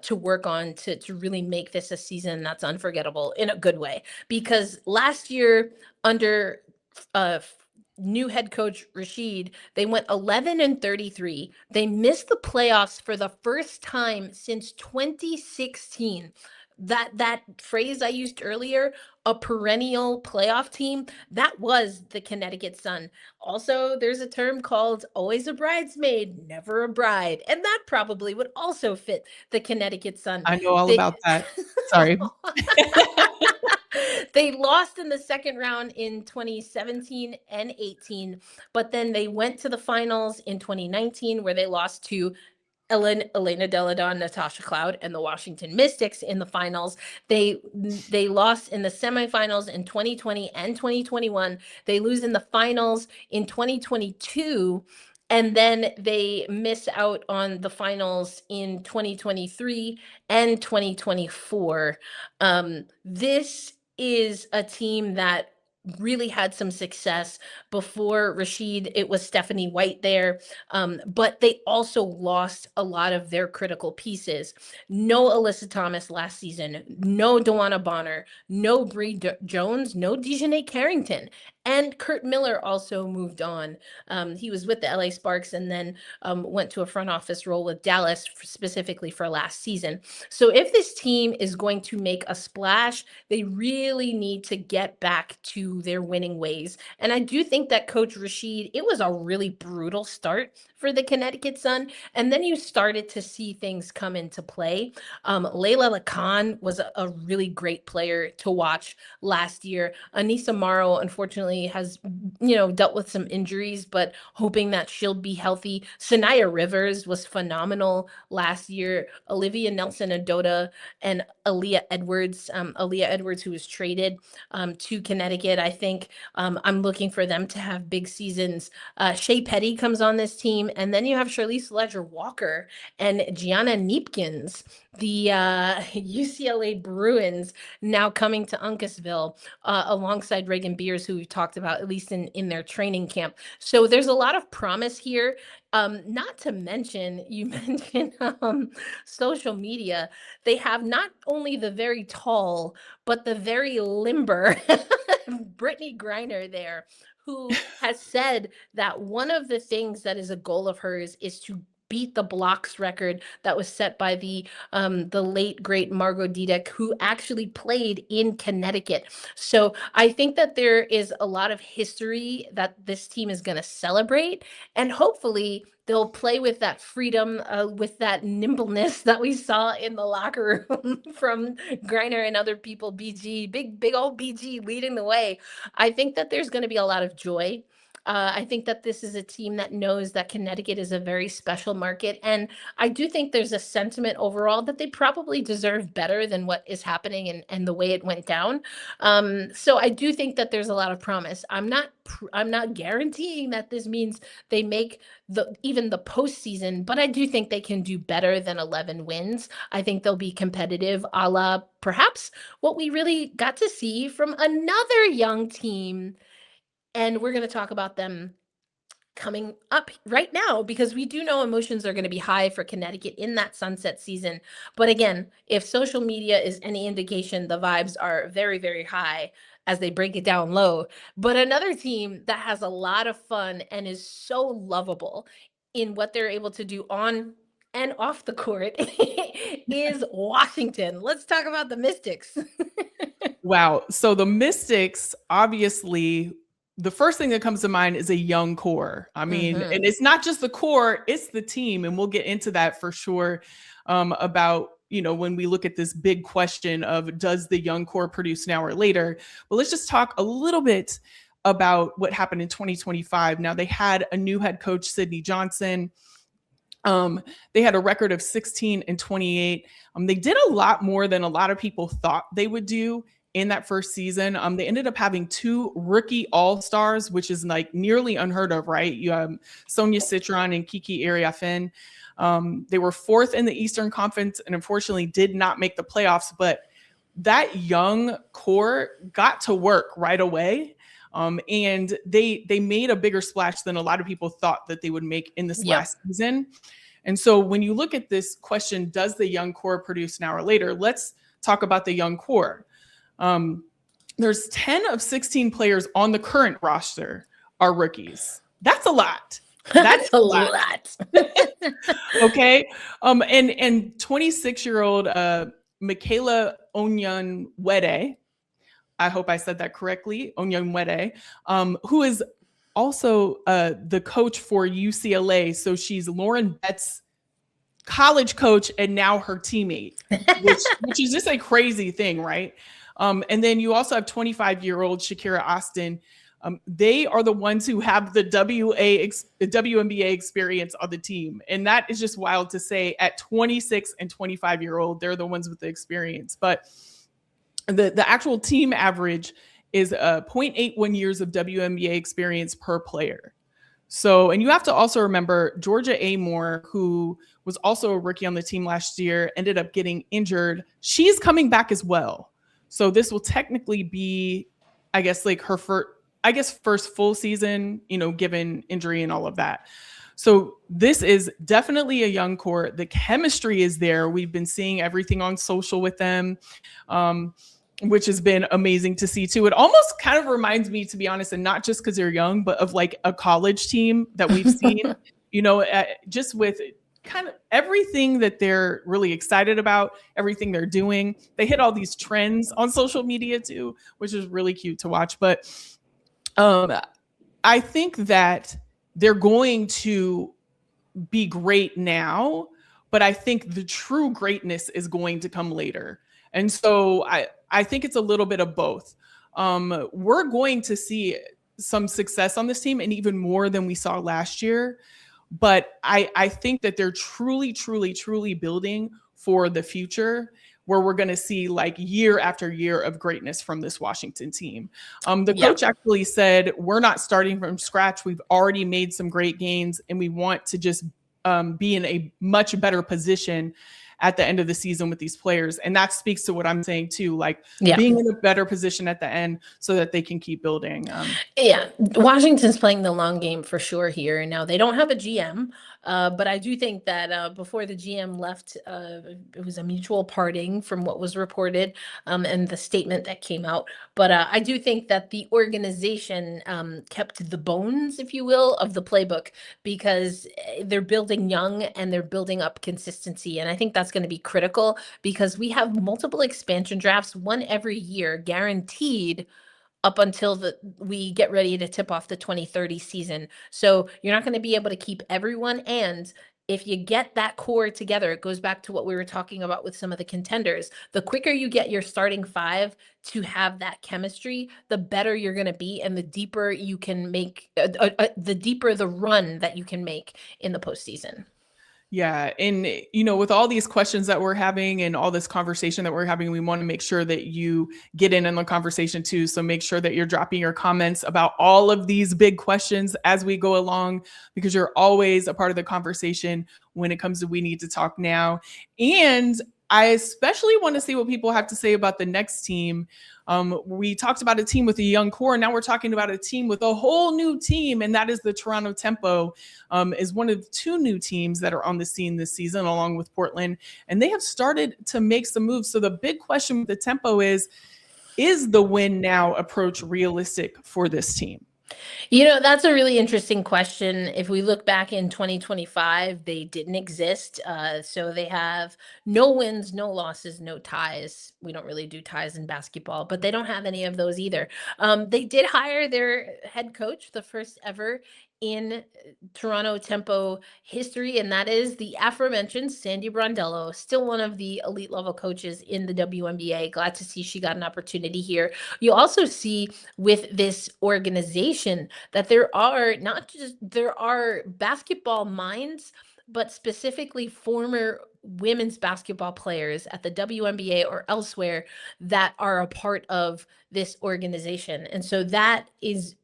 to work on to really make this a season that's unforgettable in a good way. Because last year, under new head coach Rashid, they went 11-33. They missed the playoffs for the first time since 2016. That phrase I used earlier, a perennial playoff team, that was the Connecticut Sun. Also, there's a term called always a bridesmaid, never a bride. And that probably would also fit the Connecticut Sun. I know all about that. Sorry. They lost in the second round in 2017 and 18, but then they went to the finals in 2019 where they lost to Elena Delle Donne, Natasha Cloud, and the Washington Mystics in the finals. They lost in the semifinals in 2020 and 2021. They lose in the finals in 2022. And then they miss out on the finals in 2023 and 2024. This is a team that really had some success before Rashid. It was Stephanie White there, but they also lost a lot of their critical pieces. No Alyssa Thomas last season, no Dewana Bonner, no Bree Jones, no Dejanay Carrington. And Kurt Miller also moved on. He was with the LA Sparks and then went to a front office role with Dallas specifically for last season. So if this team is going to make a splash, they really need to get back to their winning ways. And I do think that Coach Rashid, it was a really brutal start for the Connecticut Sun. And then you started to see things come into play. Layla Lacan was a really great player to watch last year. Anissa Morrow, unfortunately, has dealt with some injuries, but hoping that she'll be healthy. Sanaya Rivers was phenomenal last year. Olivia Nelson-Adota and Aaliyah Edwards, who was traded to Connecticut. I think I'm looking for them to have big seasons. Shea Petty comes on this team, and then you have Charlize Ledger-Walker and Gianna Neepkins, the UCLA Bruins, now coming to Uncasville alongside Reagan Beers, who we've talked about, at least in their training camp. So there's a lot of promise here. Not to mention, you mentioned social media. They have not only the very tall, but the very limber Brittany Griner there, who has said that one of the things that is a goal of hers is to beat the blocks record that was set by the late great Margot Dudek, who actually played in Connecticut. So I think that there is a lot of history that this team is going to celebrate, and hopefully they'll play with that freedom, with that nimbleness that we saw in the locker room from Griner and other people. BG, big old BG leading the way. I think that there's going to be a lot of joy I think that this is a team that knows that Connecticut is a very special market. And I do think there's a sentiment overall that they probably deserve better than what is happening and the way it went down. So I do think that there's a lot of promise. I'm not guaranteeing that this means they make even the postseason, but I do think they can do better than 11 wins. I think they'll be competitive, a la perhaps what we really got to see from another young team. And we're going to talk about them coming up right now because we do know emotions are going to be high for Connecticut in that sunset season. But again, if social media is any indication, the vibes are very, very high as they break it down low. But another team that has a lot of fun and is so lovable in what they're able to do on and off the court is Washington. Let's talk about the Mystics. Wow. So the Mystics, obviously, the first thing that comes to mind is a young core. I mean, and it's not just the core, it's the team. And we'll get into that for sure about, when we look at this big question of does the young core produce now or later? But let's just talk a little bit about what happened in 2025. Now, they had a new head coach, Sydney Johnson. They had a record of 16-28. They did a lot more than a lot of people thought they would do in that first season. They ended up having 2 rookie all-stars, which is like nearly unheard of, right? You have Sonia Citron and Kiki Ariafen. They were 4th in the Eastern Conference and unfortunately did not make the playoffs, but that young core got to work right away. And they made a bigger splash than a lot of people thought that they would make in this last season. And so when you look at this question, does the young core produce now or later? Let's talk about the young core. There's 10 of 16 players on the current roster are rookies. That's a lot. That's a lot. Okay. And 26-year-old Michaela Onyanwede, I hope I said that correctly, Onyanwede, who is also the coach for UCLA. So she's Lauren Bett's college coach and now her teammate, which is just a crazy thing, right? And then you also have 25-year-old Shakira Austin. They are the ones who have the WNBA experience on the team. And that is just wild to say at 26 and 25-year-old, they're the ones with the experience. But the actual team average is 0.81 years of WNBA experience per player. So, and you have to also remember Georgia Amore, who was also a rookie on the team last year, ended up getting injured. She's coming back as well. So this will technically be, I guess, like her first full season, given injury and all of that. So this is definitely a young core. The chemistry is there. We've been seeing everything on social with them, which has been amazing to see too. It almost kind of reminds me, to be honest, and not just because they're young, but of like a college team that we've seen, just with kind of everything that they're really excited about, everything they're doing. They hit all these trends on social media too, which is really cute to watch. But I think that they're going to be great now, but I think the true greatness is going to come later. And so I think it's a little bit of both. We're going to see some success on this team and even more than we saw last year. But I think that they're truly, truly, truly building for the future where we're going to see like year after year of greatness from this Washington team. The coach actually said, we're not starting from scratch. We've already made some great gains and we want to just be in a much better position at the end of the season with these players. And that speaks to what I'm saying too, like being in a better position at the end so that they can keep building. Washington's playing the long game for sure here. Now they don't have a GM, but I do think that before the GM left, it was a mutual parting from what was reported and the statement that came out. But I do think that the organization kept the bones, if you will, of the playbook because they're building young and they're building up consistency. And I think that's going to be critical because we have multiple expansion drafts, one every year, guaranteed up until we get ready to tip off the 2030 season. So you're not going to be able to keep everyone. And if you get that core together, it goes back to what we were talking about with some of the contenders. The quicker you get your starting five to have that chemistry, the better you're going to be, and the deeper you can make, the deeper the run that you can make in the postseason. Yeah. And, with all these questions that we're having and all this conversation that we're having, we want to make sure that you get in the conversation too. So make sure that you're dropping your comments about all of these big questions as we go along, because you're always a part of the conversation when it comes to We Need to Talk Now. And I especially want to see what people have to say about the next team. We talked about a team with a young core. Now we're talking about a team with a whole new team, and that is the Toronto Tempo, is one of 2 new teams that are on the scene this season, along with Portland. And they have started to make some moves. So the big question with the Tempo is the win now approach realistic for this team? That's a really interesting question. If we look back in 2025, they didn't exist. So they have no wins, no losses, no ties. We don't really do ties in basketball, but they don't have any of those either. They did hire their head coach, the first ever in Toronto Tempo history, and that is the aforementioned Sandy Brondello, still one of the elite level coaches in the WNBA. Glad to see she got an opportunity here. You also see with this organization that there are basketball minds, but specifically former women's basketball players at the WNBA or elsewhere that are a part of this organization. And so that is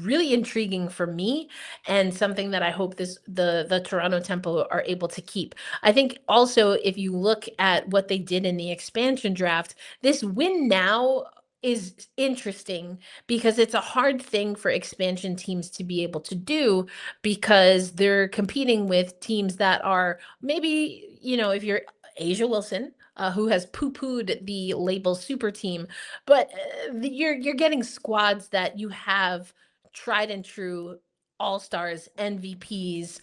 really intriguing for me, and something that I hope the Toronto Tempo are able to keep. I think also, if you look at what they did in the expansion draft, this win now is interesting because it's a hard thing for expansion teams to be able to do, because they're competing with teams that are maybe, if you're Asia Wilson, who has poo-pooed the label super team, but you're getting squads that you have tried and true all-stars, MVPs,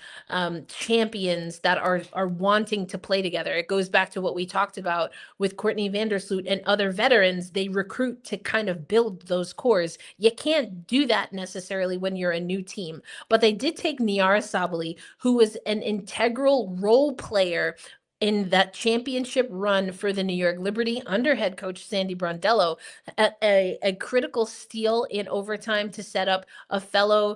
champions that are wanting to play together. It goes back to what we talked about with Courtney Vandersloot and other veterans. They recruit to kind of build those cores. You can't do that necessarily when you're a new team, but they did take Niara Sabally, who was an integral role player in that championship run for the New York Liberty under head coach Sandy Brondello, a critical steal in overtime to set up a fellow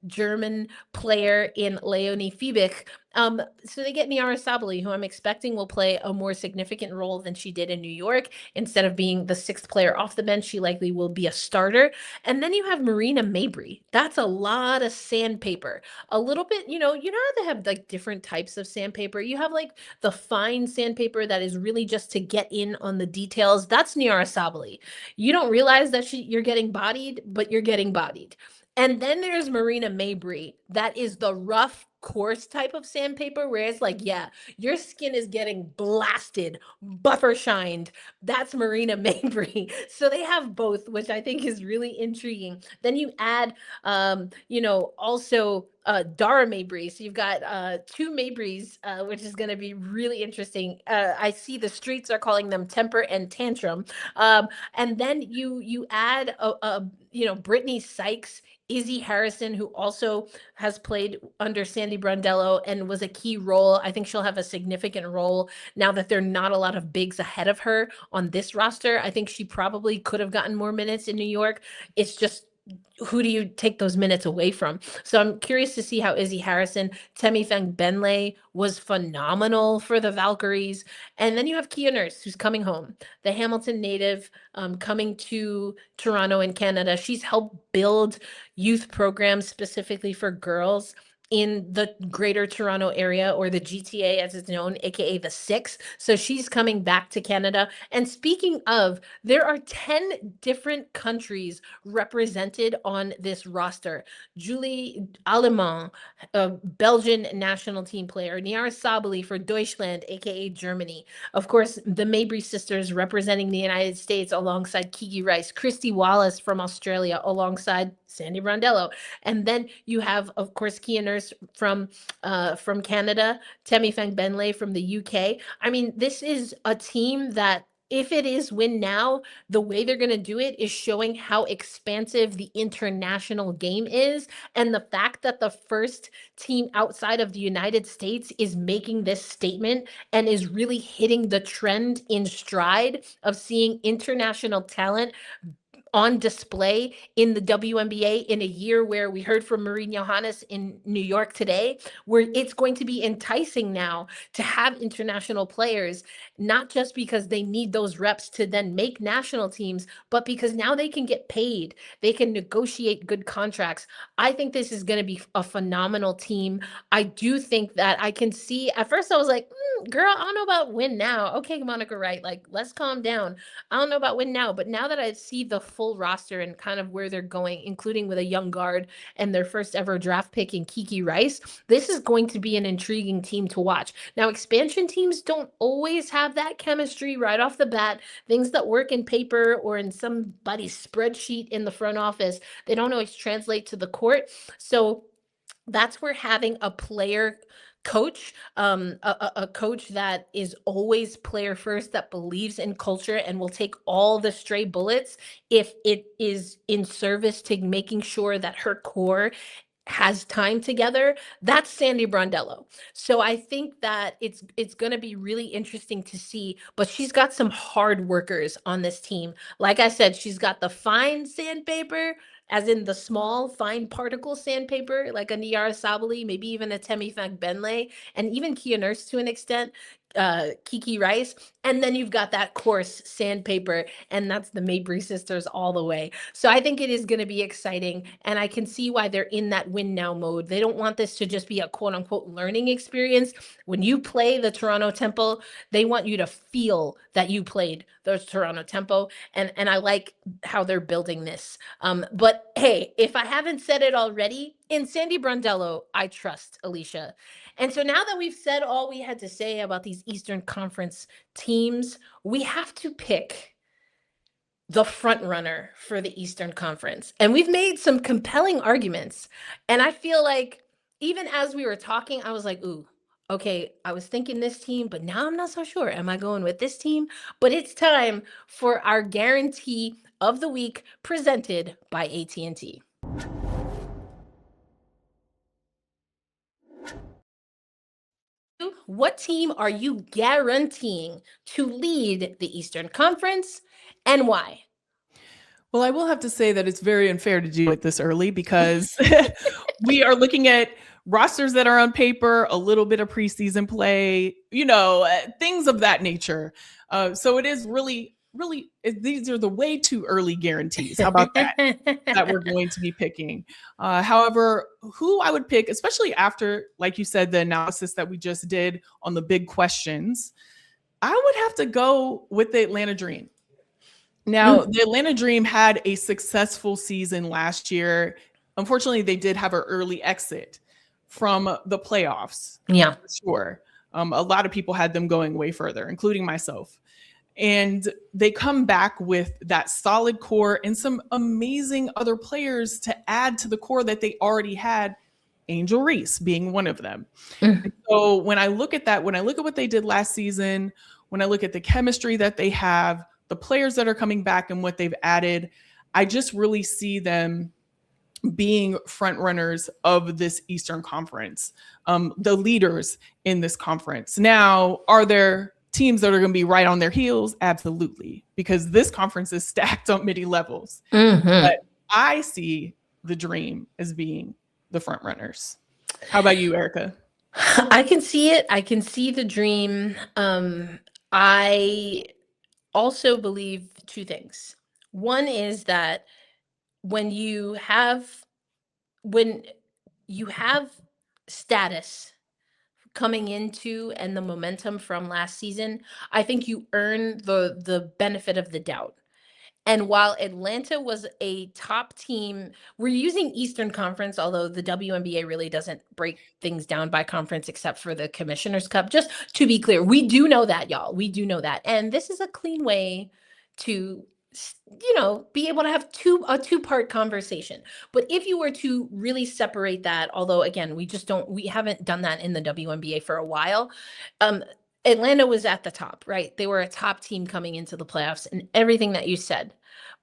German player in Leonie Fiebig. So they get Niara Sabally, who I'm expecting will play a more significant role than she did in New York. Instead of being the 6th player off the bench, she likely will be a starter. And then you have Marina Mabry. That's a lot of sandpaper. A little bit, you know how they have like different types of sandpaper. You have like the fine sandpaper that is really just to get in on the details. That's Niara Sabally. You don't realize that you're getting bodied, but you're getting bodied. And then there's Marina Mabry. That is the rough, coarse type of sandpaper where it's like, yeah, your skin is getting blasted, buffer shined. That's Marina Mabry. So they have both, which I think is really intriguing. Then you add, also Dara Mabry. So you've got 2 Mabrys, which is going to be really interesting. I see the streets are calling them Temper and Tantrum. And then you add, Brittany Sykes, Izzy Harrison, who also has played under Sandy Brondello and was a key role. I think she'll have a significant role now that there are not a lot of bigs ahead of her on this roster. I think she probably could have gotten more minutes in New York. It's just, who do you take those minutes away from? So I'm curious to see how Izzy Harrison, Temi Fang-Benlay was phenomenal for the Valkyries. And then you have Kia Nurse, who's coming home, the Hamilton native, coming to Toronto in Canada. She's helped build youth programs specifically for girls in the greater Toronto area, or the GTA as it's known, aka the 6. So she's coming back to Canada. And speaking of, there are 10 different countries represented on this roster. Julie Allemand, a Belgian national team player. Niara Sabally for Deutschland, aka Germany. Of course, the Mabry sisters representing the United States alongside Kiki Rice. Christy Wallace from Australia alongside Sandy Brondello. And then you have, of course, Kia Nurse from Canada, Temi Fang-Benlay from the UK. I mean, this is a team that if it is win now, the way they're going to do it is showing how expansive the international game is. And the fact that the first team outside of the United States is making this statement and is really hitting the trend in stride of seeing international talent on display in the WNBA in a year where we heard from Marine Johannes in New York today, where it's going to be enticing now to have international players, not just because they need those reps to then make national teams, but because now they can get paid. They can negotiate good contracts. I think this is going to be a phenomenal team. I do think that I can see, at first I was like, girl, I don't know about win now. Okay, Monica Wright, like, let's calm down. I don't know about win now, but now that I see the full roster and kind of where they're going, including with a young guard and their first ever draft pick in Kiki Rice, this is going to be an intriguing team to watch. Now, expansion teams don't always have that chemistry right off the bat. Things that work in paper or in somebody's spreadsheet in the front office, they don't always translate to the court. So that's where having a player coach, a coach that is always player first, that believes in culture and will take all the stray bullets if it is in service to making sure that her core has time together. That's Sandy Brondello. So I think that it's going to be really interesting to see, but she's got some hard workers on this team. Like I said, she's got the fine sandpaper, as in the small, fine particle sandpaper, like a Niara Sabali, maybe even a Temi Benlay, and even Kia Nurse to an extent, Kiki Rice. And then you've got that coarse sandpaper, and that's the Mabry sisters all the way. So I think it is going to be exciting, and I can see why they're in that win now mode. They don't want this to just be a quote unquote learning experience. When you play the Toronto Tempo, they want you to feel that you played the Toronto Tempo, and I like how they're building this. But hey, if I haven't said it already, in Sandy Brondello, I trust Alicia. And so now that we've said all we had to say about these Eastern Conference teams, we have to pick the front runner for the Eastern Conference. And we've made some compelling arguments. And I feel like even as we were talking, I was like, ooh, okay, I was thinking this team, but now I'm not so sure. Am I going with this team? But it's time for our guarantee of the week presented by AT&T. What team are you guaranteeing to lead the Eastern Conference, and why? Well, I will have to say that it's very unfair to do it this early because we are looking at rosters that are on paper, a little bit of preseason play, things of that nature. So it is really, these are the way too early guarantees. How about that? That we're going to be picking. However, who I would pick, especially after, like you said, the analysis that we just did on the big questions, I would have to go with the Atlanta Dream. Now, the Atlanta Dream had a successful season last year. Unfortunately, they did have an early exit from the playoffs. Yeah, for sure. A lot of people had them going way further, including myself. And they come back with that solid core and some amazing other players to add to the core that they already had, Angel Reese being one of them. So when I look at that, when I look at what they did last season, when I look at the chemistry that they have, the players that are coming back and what they've added, I just really see them being front runners of this Eastern Conference, the leaders in this conference. Now, are there teams that are going to be right on their heels? Absolutely, because this conference is stacked on many levels. But I see the Dream as being the front runners. How about you, Erica? I can see it. I can see the Dream. I also believe two things. One is that when you have status coming into and the momentum from last season, I think you earn the benefit of the doubt. And while Atlanta was a top team, we're using Eastern Conference, although the WNBA really doesn't break things down by conference except for the Commissioner's Cup. Just to be clear, we do know that, y'all. We do know that. And this is a clean way to, be able to have a two-part conversation. But if you were to really separate that, although again, we haven't done that in the WNBA for a while, Atlanta was at the top, right? They were a top team coming into the playoffs and everything that you said.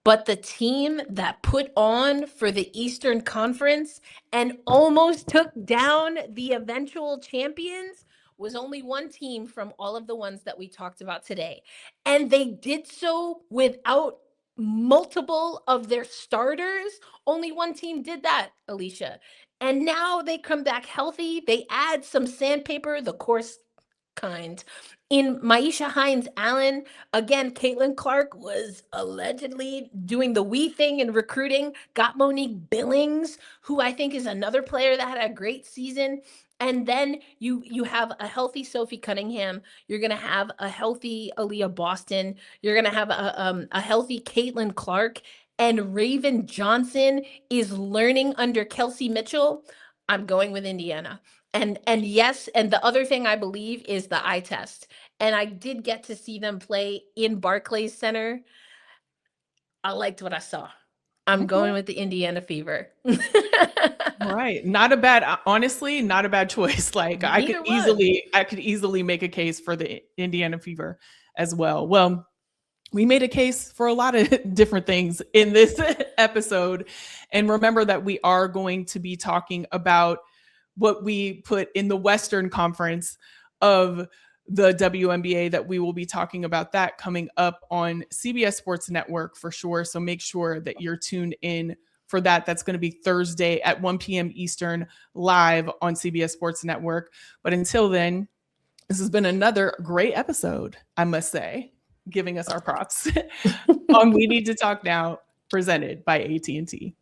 But the team that put on for the Eastern Conference and almost took down the eventual champions was only one team from all of the ones that we talked about today. And they did so without multiple of their starters. Only one team did that, Alicia. And now they come back healthy. They add some sandpaper, the coarse kind. In Maisha Hines-Allen, again, Caitlin Clark was allegedly doing the we thing in recruiting, got Monique Billings, who I think is another player that had a great season. And then you have a healthy Sophie Cunningham. You're going to have a healthy Aaliyah Boston. You're going to have a healthy Caitlin Clark. And Raven Johnson is learning under Kelsey Mitchell. I'm going with Indiana. And yes, and the other thing I believe is the eye test. And I did get to see them play in Barclays Center. I liked what I saw. I'm going with the Indiana Fever. Right. Honestly, not a bad choice. Like I could easily make a case for the Indiana Fever as well. Well, we made a case for a lot of different things in this episode. And remember that we are going to be talking about what we put in the Western Conference of the WNBA, that we will be talking about that coming up on CBS Sports Network for sure. So make sure that you're tuned in for that. That's going to be Thursday at 1 p.m. Eastern live on CBS Sports Network. But until then, this has been another great episode, I must say, giving us our props on We Need to Talk Now, presented by AT&T.